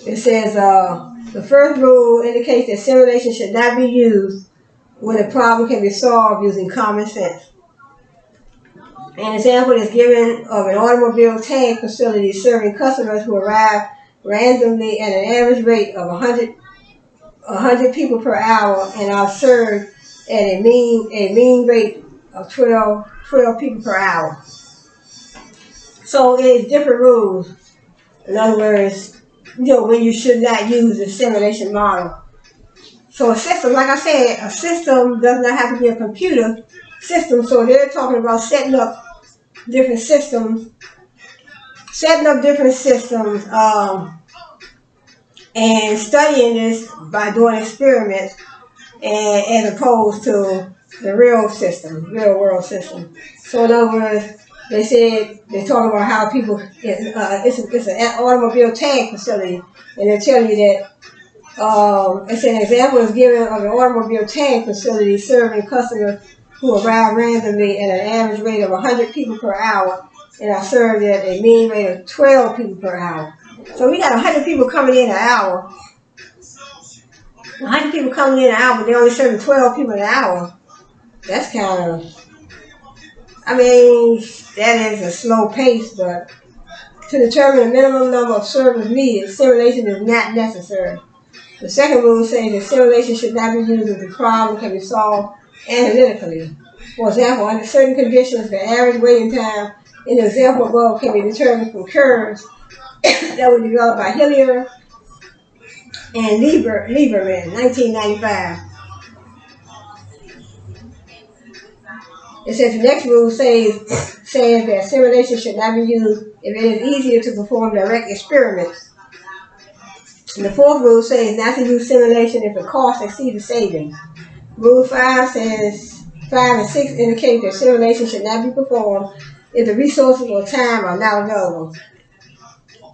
It says, the first rule indicates that simulation should not be used when a problem can be solved using common sense. An example is given of an automobile tag facility serving customers who arrive randomly at an average rate of 100 people per hour and are served at a mean rate of 12 people per hour. So it's different rules. In other words, when you should not use the simulation model. So a system, like I said, a system does not have to be a computer system. So they're talking about setting up different systems, and studying this by doing experiments, and as opposed to the real world system. So in other words, they talk about how people, it's an automobile tag facility, and they're telling you that it's an example is given of an automobile tag facility serving customers who arrive randomly at an average rate of 100 people per hour and are served at a mean rate of 12 people per hour. So we got 100 people coming in an hour. 100 people coming in an hour, but they're only serving 12 people an hour. That's kind of, that is a slow pace, but to determine the minimum number of servers needed, simulation is not necessary. The second rule says that simulation should not be used if the problem can be solved analytically. For example, under certain conditions, the average waiting time in the example above can be determined from curves that was developed by Hillier and Lieberman, 1995. It says the next rule says that simulation should not be used if it is easier to perform direct experiments. And the fourth rule says not to use simulation if the cost exceeds the savings. Rule 5 says 5 and 6 indicate that simulation should not be performed if the resources or time are not available.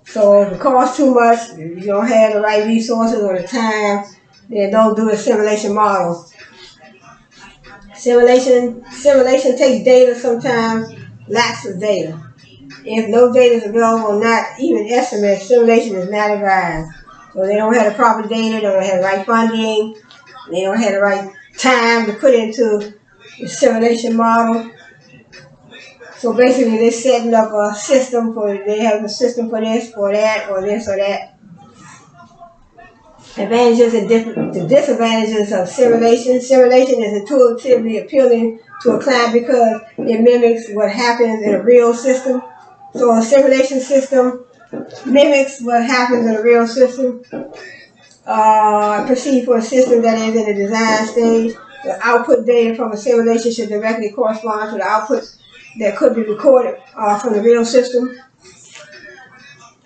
So if it costs too much, if you don't have the right resources or the time, then don't do a simulation model. Simulation takes data sometimes, lacks of data. If no data is available, not even estimates, simulation is not advised. So they don't have the proper data, they don't have the right funding, they don't have the right time to put into the simulation model. So basically they're setting up a system they have a system for this, for that, or this or that. Advantages and the disadvantages of simulation. Simulation is intuitively appealing to a client because it mimics what happens in a real system. So a simulation system mimics what happens in a real system. Proceed for a system that is in the design stage. The output data from a simulation should directly correspond to the output that could be recorded from the real system.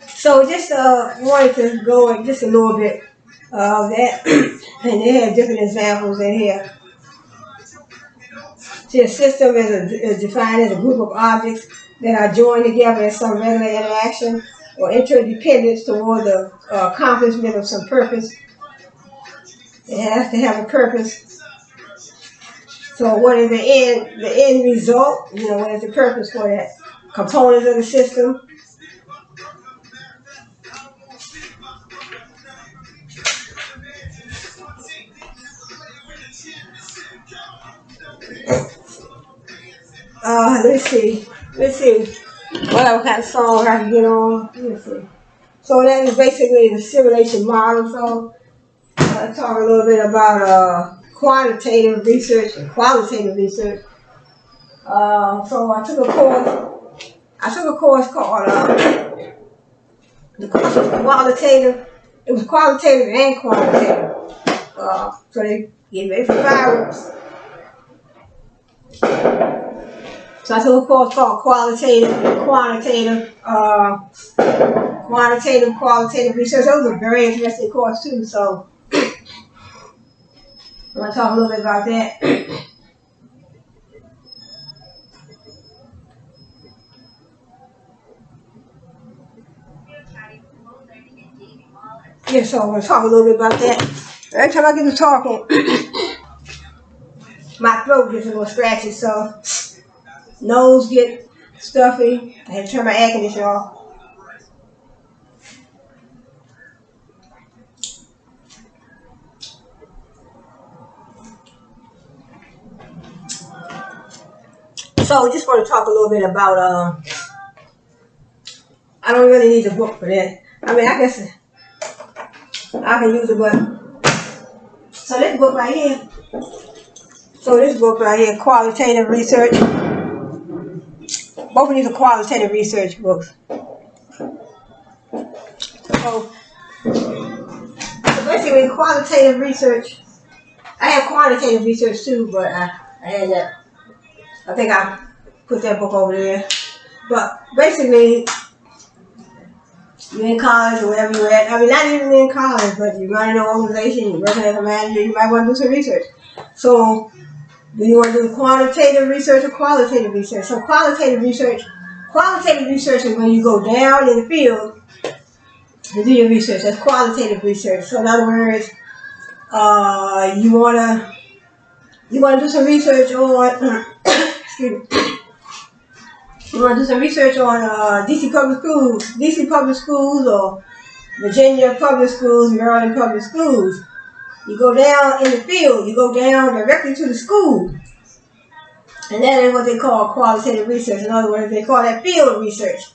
So just wanted to go in just a little bit of that, and they have different examples in here. See, a system is defined as a group of objects that are joined together in some regular interaction or interdependence toward the accomplishment of some purpose. It has to have a purpose. So what is the end result? What is the purpose for that? Components of the system. Let's see. What kind of song I can get on? Let's see. So that is basically the simulation model. So I'll talk a little bit about quantitative research and qualitative research. So I took a course called the course was qualitative. It was qualitative and quantitative. So they get ready for fireworks. So I took a course called qualitative and quantitative research. That was a very interesting course too. So I'm going to talk a little bit about that. Yeah, so I'm going to talk a little bit about that. Every time I get to talking, my throat gets a little scratchy, so nose get stuffy. I had to turn my air conditioner off. So I just want to talk a little bit about, I don't really need the book for that. I mean, I guess I can use it, but, so this book right here, qualitative research. Both of these are qualitative research books. So basically qualitative research, I have quantitative research too, but I had that. I think I put that book over there. But basically, you're in college or wherever you're at. I mean, not even in college, but you're running an organization, you're working as a manager, you might want to do some research. So, do you want to do quantitative research or qualitative research? So, qualitative research is when you go down in the field to do your research. That's qualitative research. So, in other words, you want to do some research on excuse me. You want to do some research on DC Public Schools or Virginia Public Schools, Maryland Public Schools. You go down in the field, you go down directly to the school. And that is what they call qualitative research. In other words, they call that field research.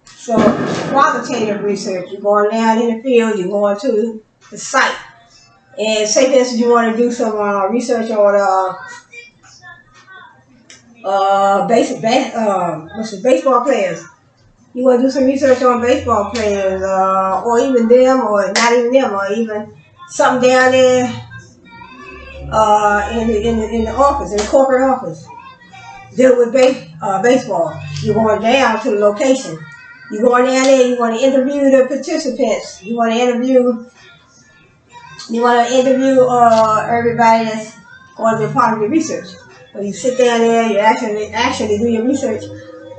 So qualitative research, you're going down in the field, you're going to the site. And say for instance, you want to do some research on baseball players. You want to do some research on baseball players, or even them, or not even them, or even something down there in the office, in the corporate office, deal with baseball. You're going down to the location. You're going down there. You want to interview the participants. You want to interview everybody that's going to be a part of your research. So you sit down there. You actually do your research,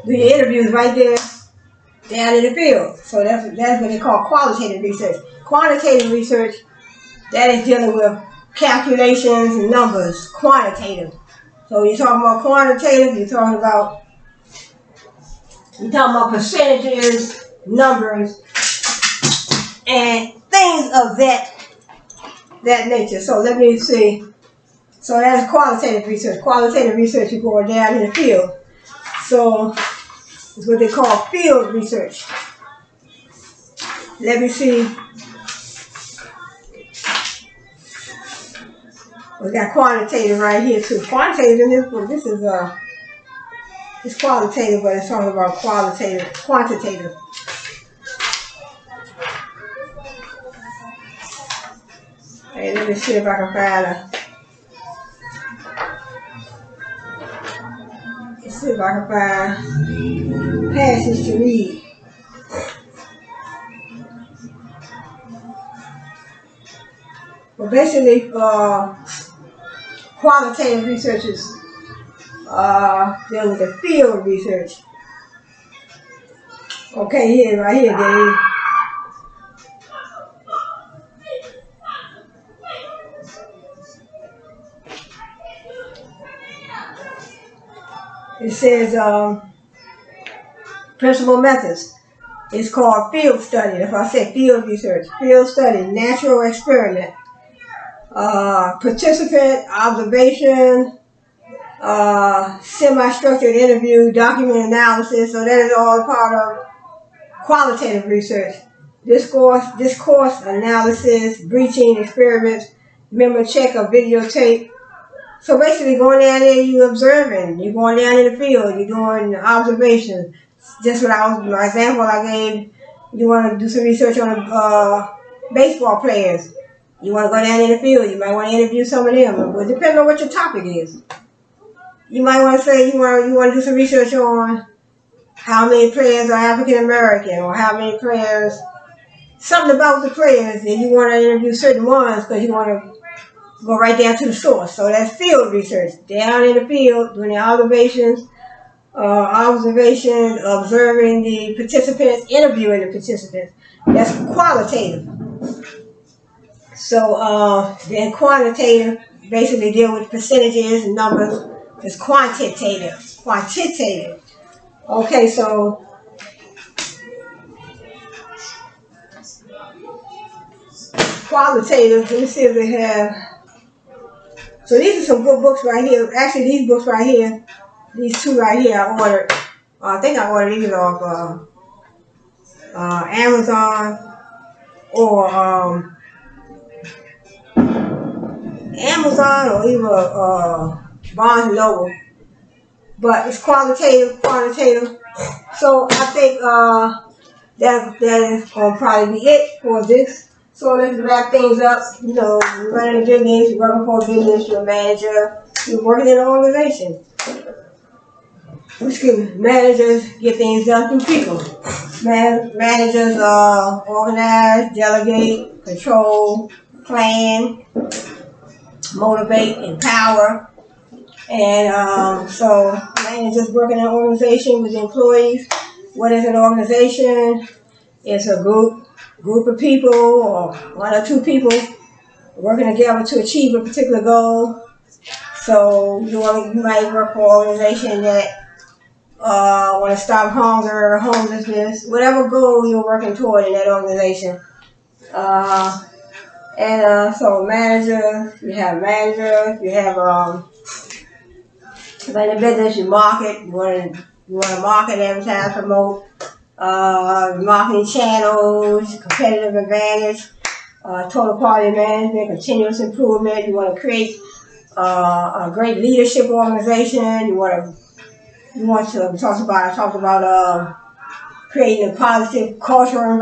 do your interviews right there down in the field. So that's what they call qualitative research. Quantitative research, that is dealing with calculations and numbers. Quantitative. So you're talking about quantitative, you're talking about percentages, numbers, and things of that nature. So let me see. So that's qualitative research. Qualitative research, you're going down in the field. So it's what they call field research. Let me see. We got quantitative right here too. Quantitative in this book. This is it's qualitative, but it's talking about quantitative. Hey, let me see if I can find passage to read. Well, basically, qualitative research is dealing with the field research. Okay, right here, Dave. It says principal methods. It's called field study. If I say field research, field study, natural experiment, participant observation, semi-structured interview, document analysis. So that is all part of qualitative research. Discourse analysis, breaching experiments, memory check of videotape. So basically going down there, you're observing. You're going down in the field. You're doing observations. Just my example I gave, you want to do some research on baseball players. You want to go down in the field. You might want to interview some of them. But depending on what your topic is. You might want to say you want to do some research on how many players are African American, or how many players, something about the players, and you want to interview certain ones because you want to go right down to the source. So that's field research. Down in the field, doing the observations, observing the participants, interviewing the participants. That's qualitative. So then quantitative basically deal with percentages and numbers. It's quantitative. Okay, so qualitative, let me see if they have. So these are some good books right here. Actually, these books right here, these two right here, I ordered. I think I ordered these off Amazon or even Barnes & Noble. But it's quantitative. So I think that is going to probably be it for this. So let's wrap things up. You know, you're running a business, you're working for a business, you're a manager, you're working in an organization. Managers get things done through people. Managers organize, delegate, control, plan, motivate, empower. And so managers work in an organization with employees. What is an organization? It's a group of people, or one or two people working together to achieve a particular goal. So you might work for an organization that want to stop hunger, homelessness, whatever goal you're working toward in that organization. So managers, you have in the business, you market, you want to market, advertise, promote, marketing channels, competitive advantage, total quality management, continuous improvement. You want to create a great leadership organization. We talked about creating a positive cultural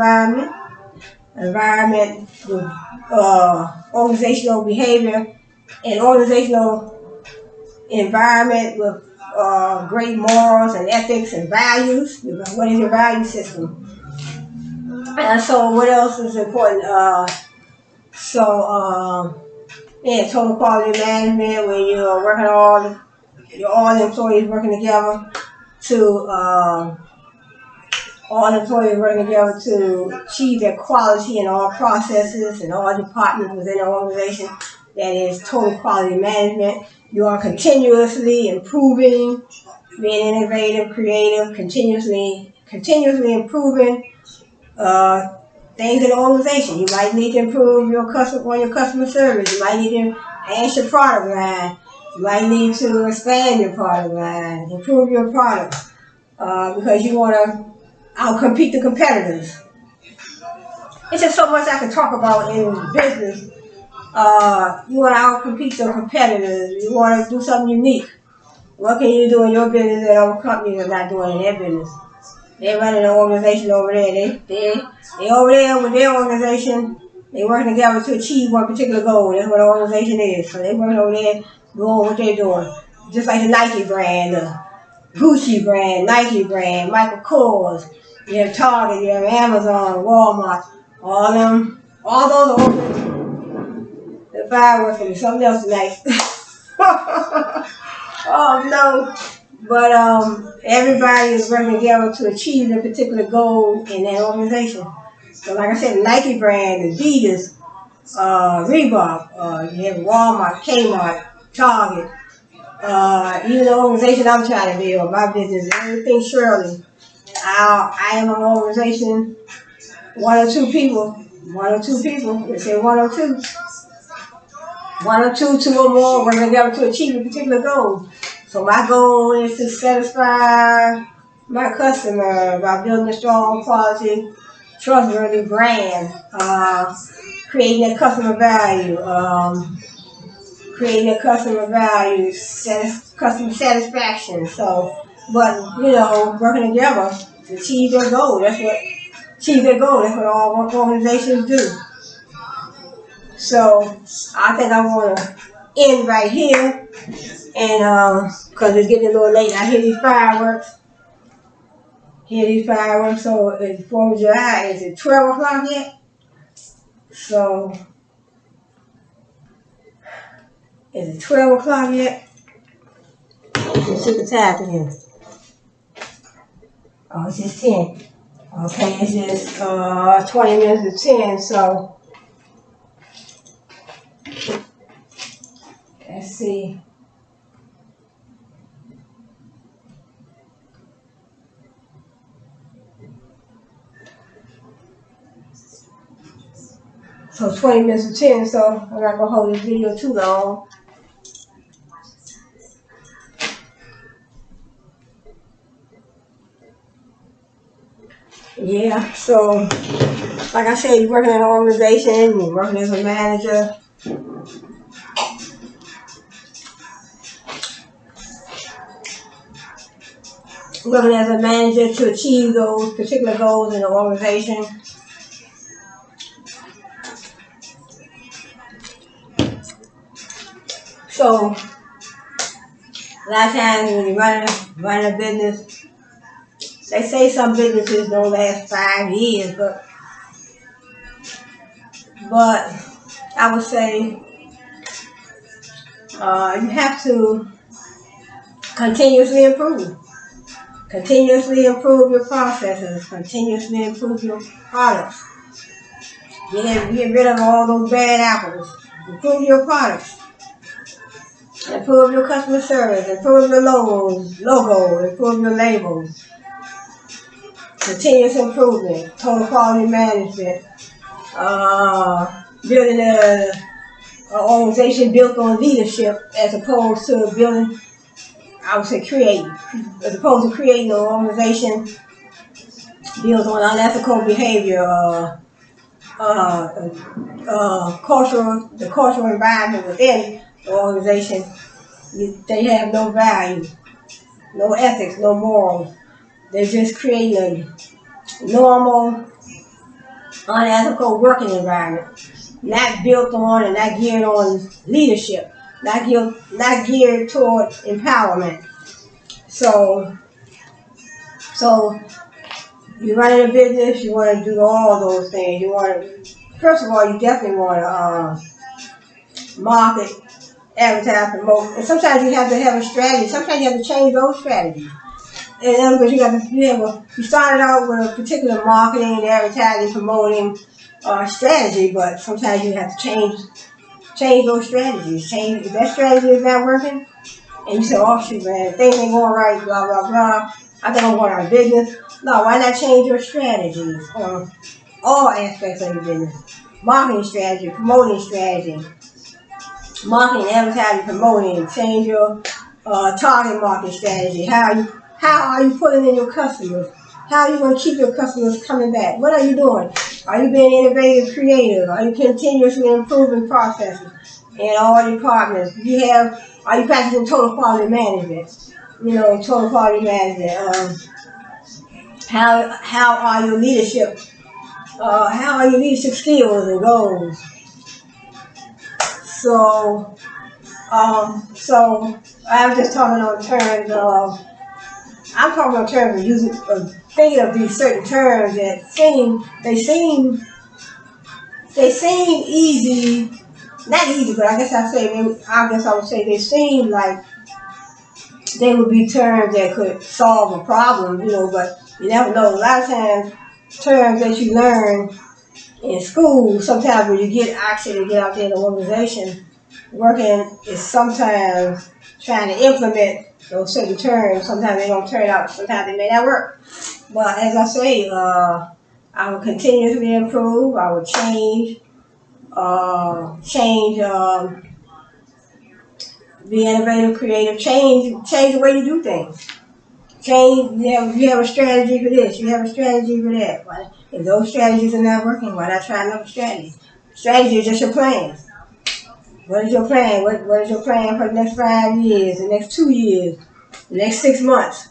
environment with organizational behavior, and organizational environment with great morals and ethics and values. What is your value system? And so what else is important? Yeah, total quality management, where you're working all the employees working together to achieve their quality in all processes and all departments within the organization. That is total quality management. You are continuously improving, being innovative, creative, continuously improving things in the organization. You might need to improve your customer service. You might need to enhance your product line. You might need to expand your product line, improve your product, because you want to outcompete the competitors. It's just so much I can talk about in business. You want to outcompete the competitors. You want to do something unique. What can you do in your business that other companies are not doing in their business? They're running an organization over there. They over there with their organization. They working together to achieve one particular goal. That's what an organization is. So they working over there doing what they're doing. Just like the Nike brand, the Gucci brand, Nike brand, Michael Kors. You have Target, you have Amazon, Walmart. All those organizations. The fireworks and something else tonight. Oh no. But everybody is working together to achieve a particular goal in that organization. So like I said, the Nike brand, Adidas, Reebok, you have Walmart, Kmart, Target, even the organization I'm trying to build, my business, everything Shirley. I am an organization, one or two people, they say two or more working together to achieve a particular goal. So my goal is to satisfy my customer by building a strong, quality, trustworthy brand, creating a customer value, customer satisfaction. So, but working together to achieve their goal. That's what all organizations do. So I think I want to end right here, and because it's getting a little late, I hear these fireworks. So it's 4th of July. Is it 12 o'clock yet? So is it 12 o'clock yet? Let's see the time again. Oh, it's just 10. Okay, it's just 20 minutes to 10. So let's see. So 20 minutes to 10, so I'm not going to hold this video too long. Yeah, so like I said, you're working in an organization, you're working as a manager. Working as a manager to achieve those particular goals in the organization. So, a lot of times when you're running a business, they say some businesses don't last 5 years, but I would say you have to continuously improve. Continuously improve your processes. Continuously improve your products. Get rid of all those bad apples. Improve your products. Improve your customer service. Improve your logo. Improve your labels. Continuous improvement. Total quality management. Building an organization built on leadership as opposed to building, I would say as opposed to creating an organization built on unethical behavior, the cultural environment within the organization. They have no value, no ethics, no morals. They're just creating normal, unethical working environment, not built on and not geared on leadership, not geared toward empowerment. So, so you're running a business, you want to do all those things. You want to, first of all, you definitely want to market, advertise, promote, and sometimes you have to have a strategy. Sometimes you have to change those strategies. In other words, you started out with a particular marketing, advertising, promoting strategy, but sometimes you have to change those strategies. Change if that strategy is not working, and you say, "Oh shoot, man, things ain't going right," blah blah blah. I think I'm going out of business. No, why not change your strategies on all aspects of your business? Marketing strategy, promoting strategy, marketing, advertising, promoting. Change your target market strategy. How are you pulling in your customers? How are you going to keep your customers coming back? What are you doing? Are you being innovative, creative? Are you continuously improving processes in all departments? Are you practicing total quality management? Total quality management. How are your leadership? How are your leadership skills and goals? So I'm just talking on terms of. I'm talking in terms of thinking of these certain terms that seem easy, not easy, but I guess I would say they seem like they would be terms that could solve a problem, but you never know. A lot of times, terms that you learn in school, sometimes when you get out there in the organization, working is sometimes trying to implement those certain terms. Sometimes they don't turn out, sometimes they may not work. But as I say, I will continuously improve. I will change, be innovative, creative, change the way you do things. Change. You have a strategy for this. You have a strategy for that. If those strategies are not working, why not try another strategy? Strategy is just your plan. What is your plan? What is your plan for the next 5 years, the next 2 years, the next 6 months?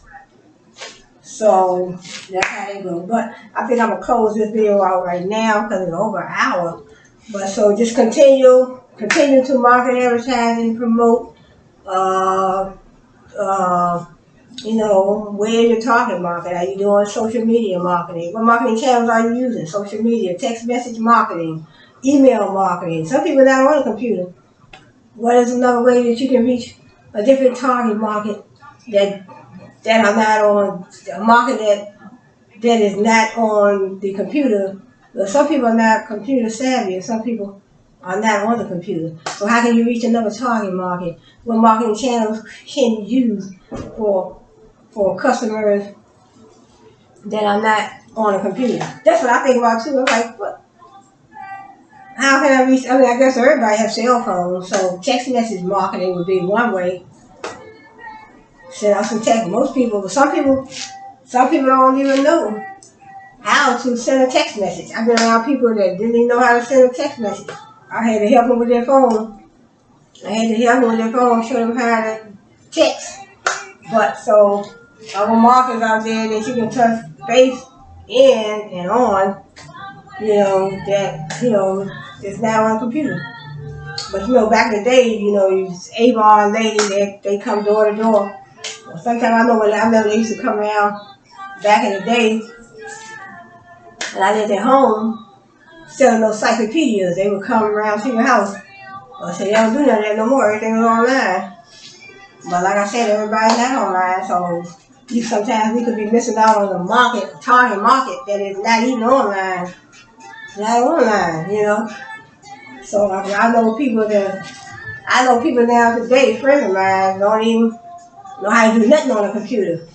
So that's how they go. But I think I'm gonna close this video out right now because it's over an hour. But so just continue to market, advertising, promote. Where you're target market. Are you doing social media marketing? What marketing channels are you using? Social media, text message marketing, email marketing. Some people are not on a computer. What is another way that you can reach a different target market that are not on a market that is not on the computer? Well, some people are not computer savvy, and some people are not on the computer. So how can you reach another target market? What marketing channels can you use for customers that are not on a computer? That's what I think about too. I'm like, what? How can I reach? I guess everybody has cell phones, so text message marketing would be one way. Send out some text. Some people don't even know how to send a text message. I've been around people that didn't even know how to send a text message. I had to help them with their phone. Show them how to text. But so, other marketers out there that you can touch base in and on, it's not on a computer. But back in the day, Avon lady, they come door to door. Well, sometimes I remember they used to come around back in the day, and I lived at home selling those encyclopedias. They would come around to your house. I said, they don't do none of that no more. Everything is online. But like I said, everybody's not online, so sometimes we could be missing out on the target market that is not even online. Not online, So I know people now today, friends of mine, don't even know how to do nothing on a computer.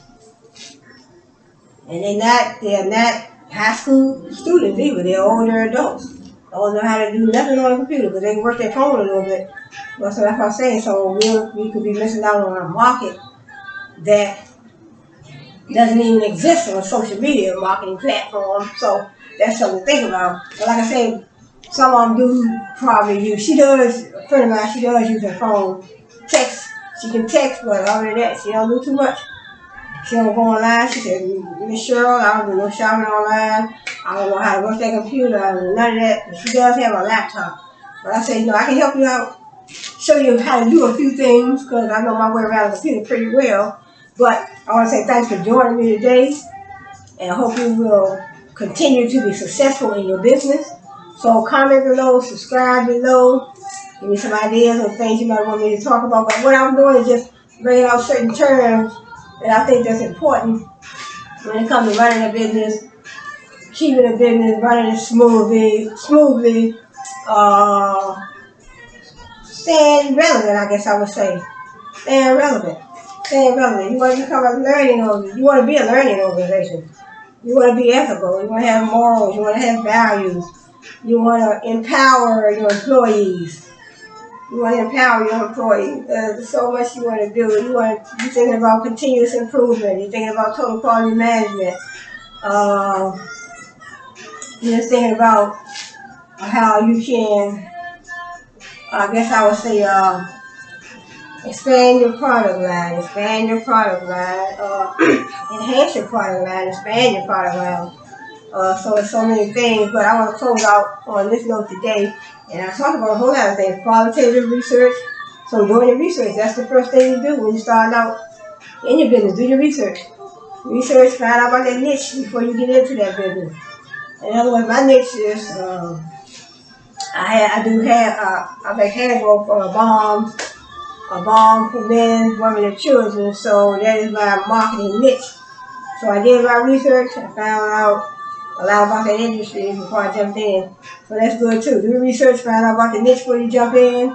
And they're not high school students either. They're older adults. Don't know how to do nothing on a computer, but they can work their phone a little bit. But so that's what I'm saying. So we could be missing out on a market that doesn't even exist on a social media marketing platform. So that's something to think about. But like I said, some of them do probably use. A friend of mine, she does use her phone. Text. She can text, but other than that, she don't do too much. She don't go online. She said, Miss Cheryl, I don't do no shopping online. I don't know how to work that computer. I don't know none of that. But she does have a laptop. But I said, I can help you out, show you how to do a few things, because I know my way around the computer pretty well. But I want to say thanks for joining me today, and I hope you will continue to be successful in your business. So comment below, subscribe below, give me some ideas of things you might want me to talk about. But what I'm doing is just bringing out certain terms that I think that's important when it comes to running a business, keeping a business, running it smoothly, staying relevant, I guess I would say. Staying relevant. You want to become a learning organization. You want to be a learning organization. You want to be ethical. You want to have morals. You want to have values. You want to empower your employees. There's so much you want to do. You're thinking about continuous improvement. You're thinking about total quality management. You're just thinking about how you can, I guess I would say, expand your product line, enhance your product line, expand your product line. So it's so many things, but I want to close out on this note today. And I talked about a whole lot of things. Qualitative research. So doing your research, that's the first thing you do when you start out in your business. Do your research. Research, find out about that niche before you get into that business. In other words, my niche is, I make handroll for a bomb for men, women, and children. So that is my marketing niche. So I did my research. I found out a lot about that industry before I jumped in. So that's good too. Do your research, find out about the niche before you jump in.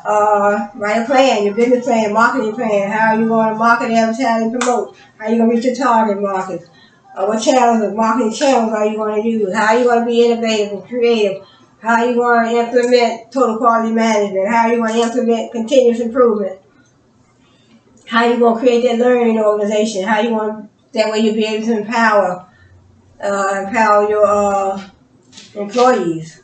Write a plan, your business plan, marketing plan. How are you going to market, advertise, and promote? How are you going to reach your target market? What channels, marketing channels are you going to use? How are you going to be innovative and creative? How are you going to implement total quality management? How are you going to implement continuous improvement? How are you going to create that learning organization? How are you going to, that way you'll be able to empower your employees.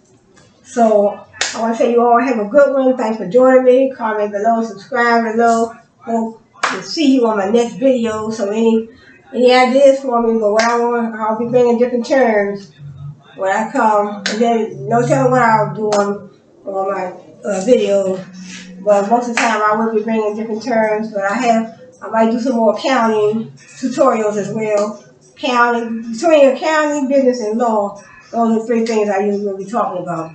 So I want to say you all have a good one. Thanks for joining me. Comment below, subscribe below. Hope to see you on my next video. So any ideas for me? But I'll be bringing different terms when I come. And then no telling what I'll do on my video. But most of the time I will be bringing different terms. But I might do some more accounting tutorials as well. Between accounting, business, and law. Those are the three things I usually will be talking about.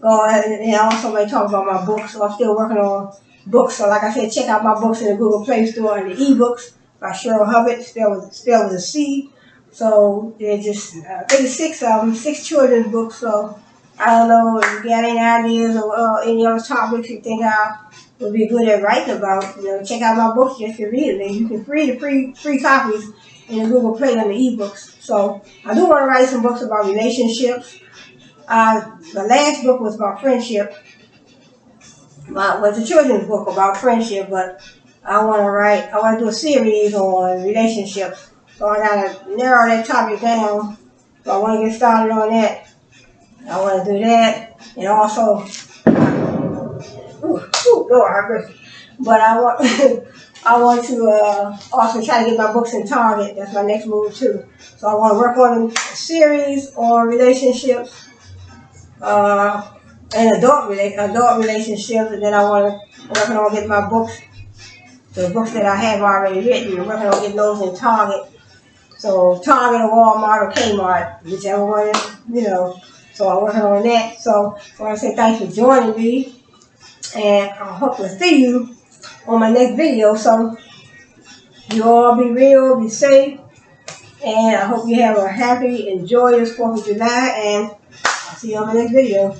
And I also may talk about my books. So I'm still working on books. So like I said, check out my books in the Google Play Store and the ebooks by Cheryl Hubbard, spelled with a C. So they're just, I think 6 of them, 6 children's books. So I don't know if you got any ideas or any other topics you think I would be good at writing about. Check out my books just to read it. And you can read the free copies in the Google Play and the ebooks. So I do want to write some books about relationships. The last book was about friendship. Was a children's book about friendship, but I want to do a series on relationships. So I gotta narrow that topic down. So I want to get started on that. I want to do that, and also, Lord have mercy. But I want to also try to get my books in Target. That's my next move too. So I want to work on a series on relationships. And adult relationships, and then I want to working on getting my books, the books that I have already written, and working on getting those in Target. So Target or Walmart or Kmart, whichever one is, So I'm working on that. So I want to say thanks for joining me, and I hope to see you on my next video. So you all be real, be safe, and I hope you have a happy and joyous 4th of July, and I'll see you on my next video.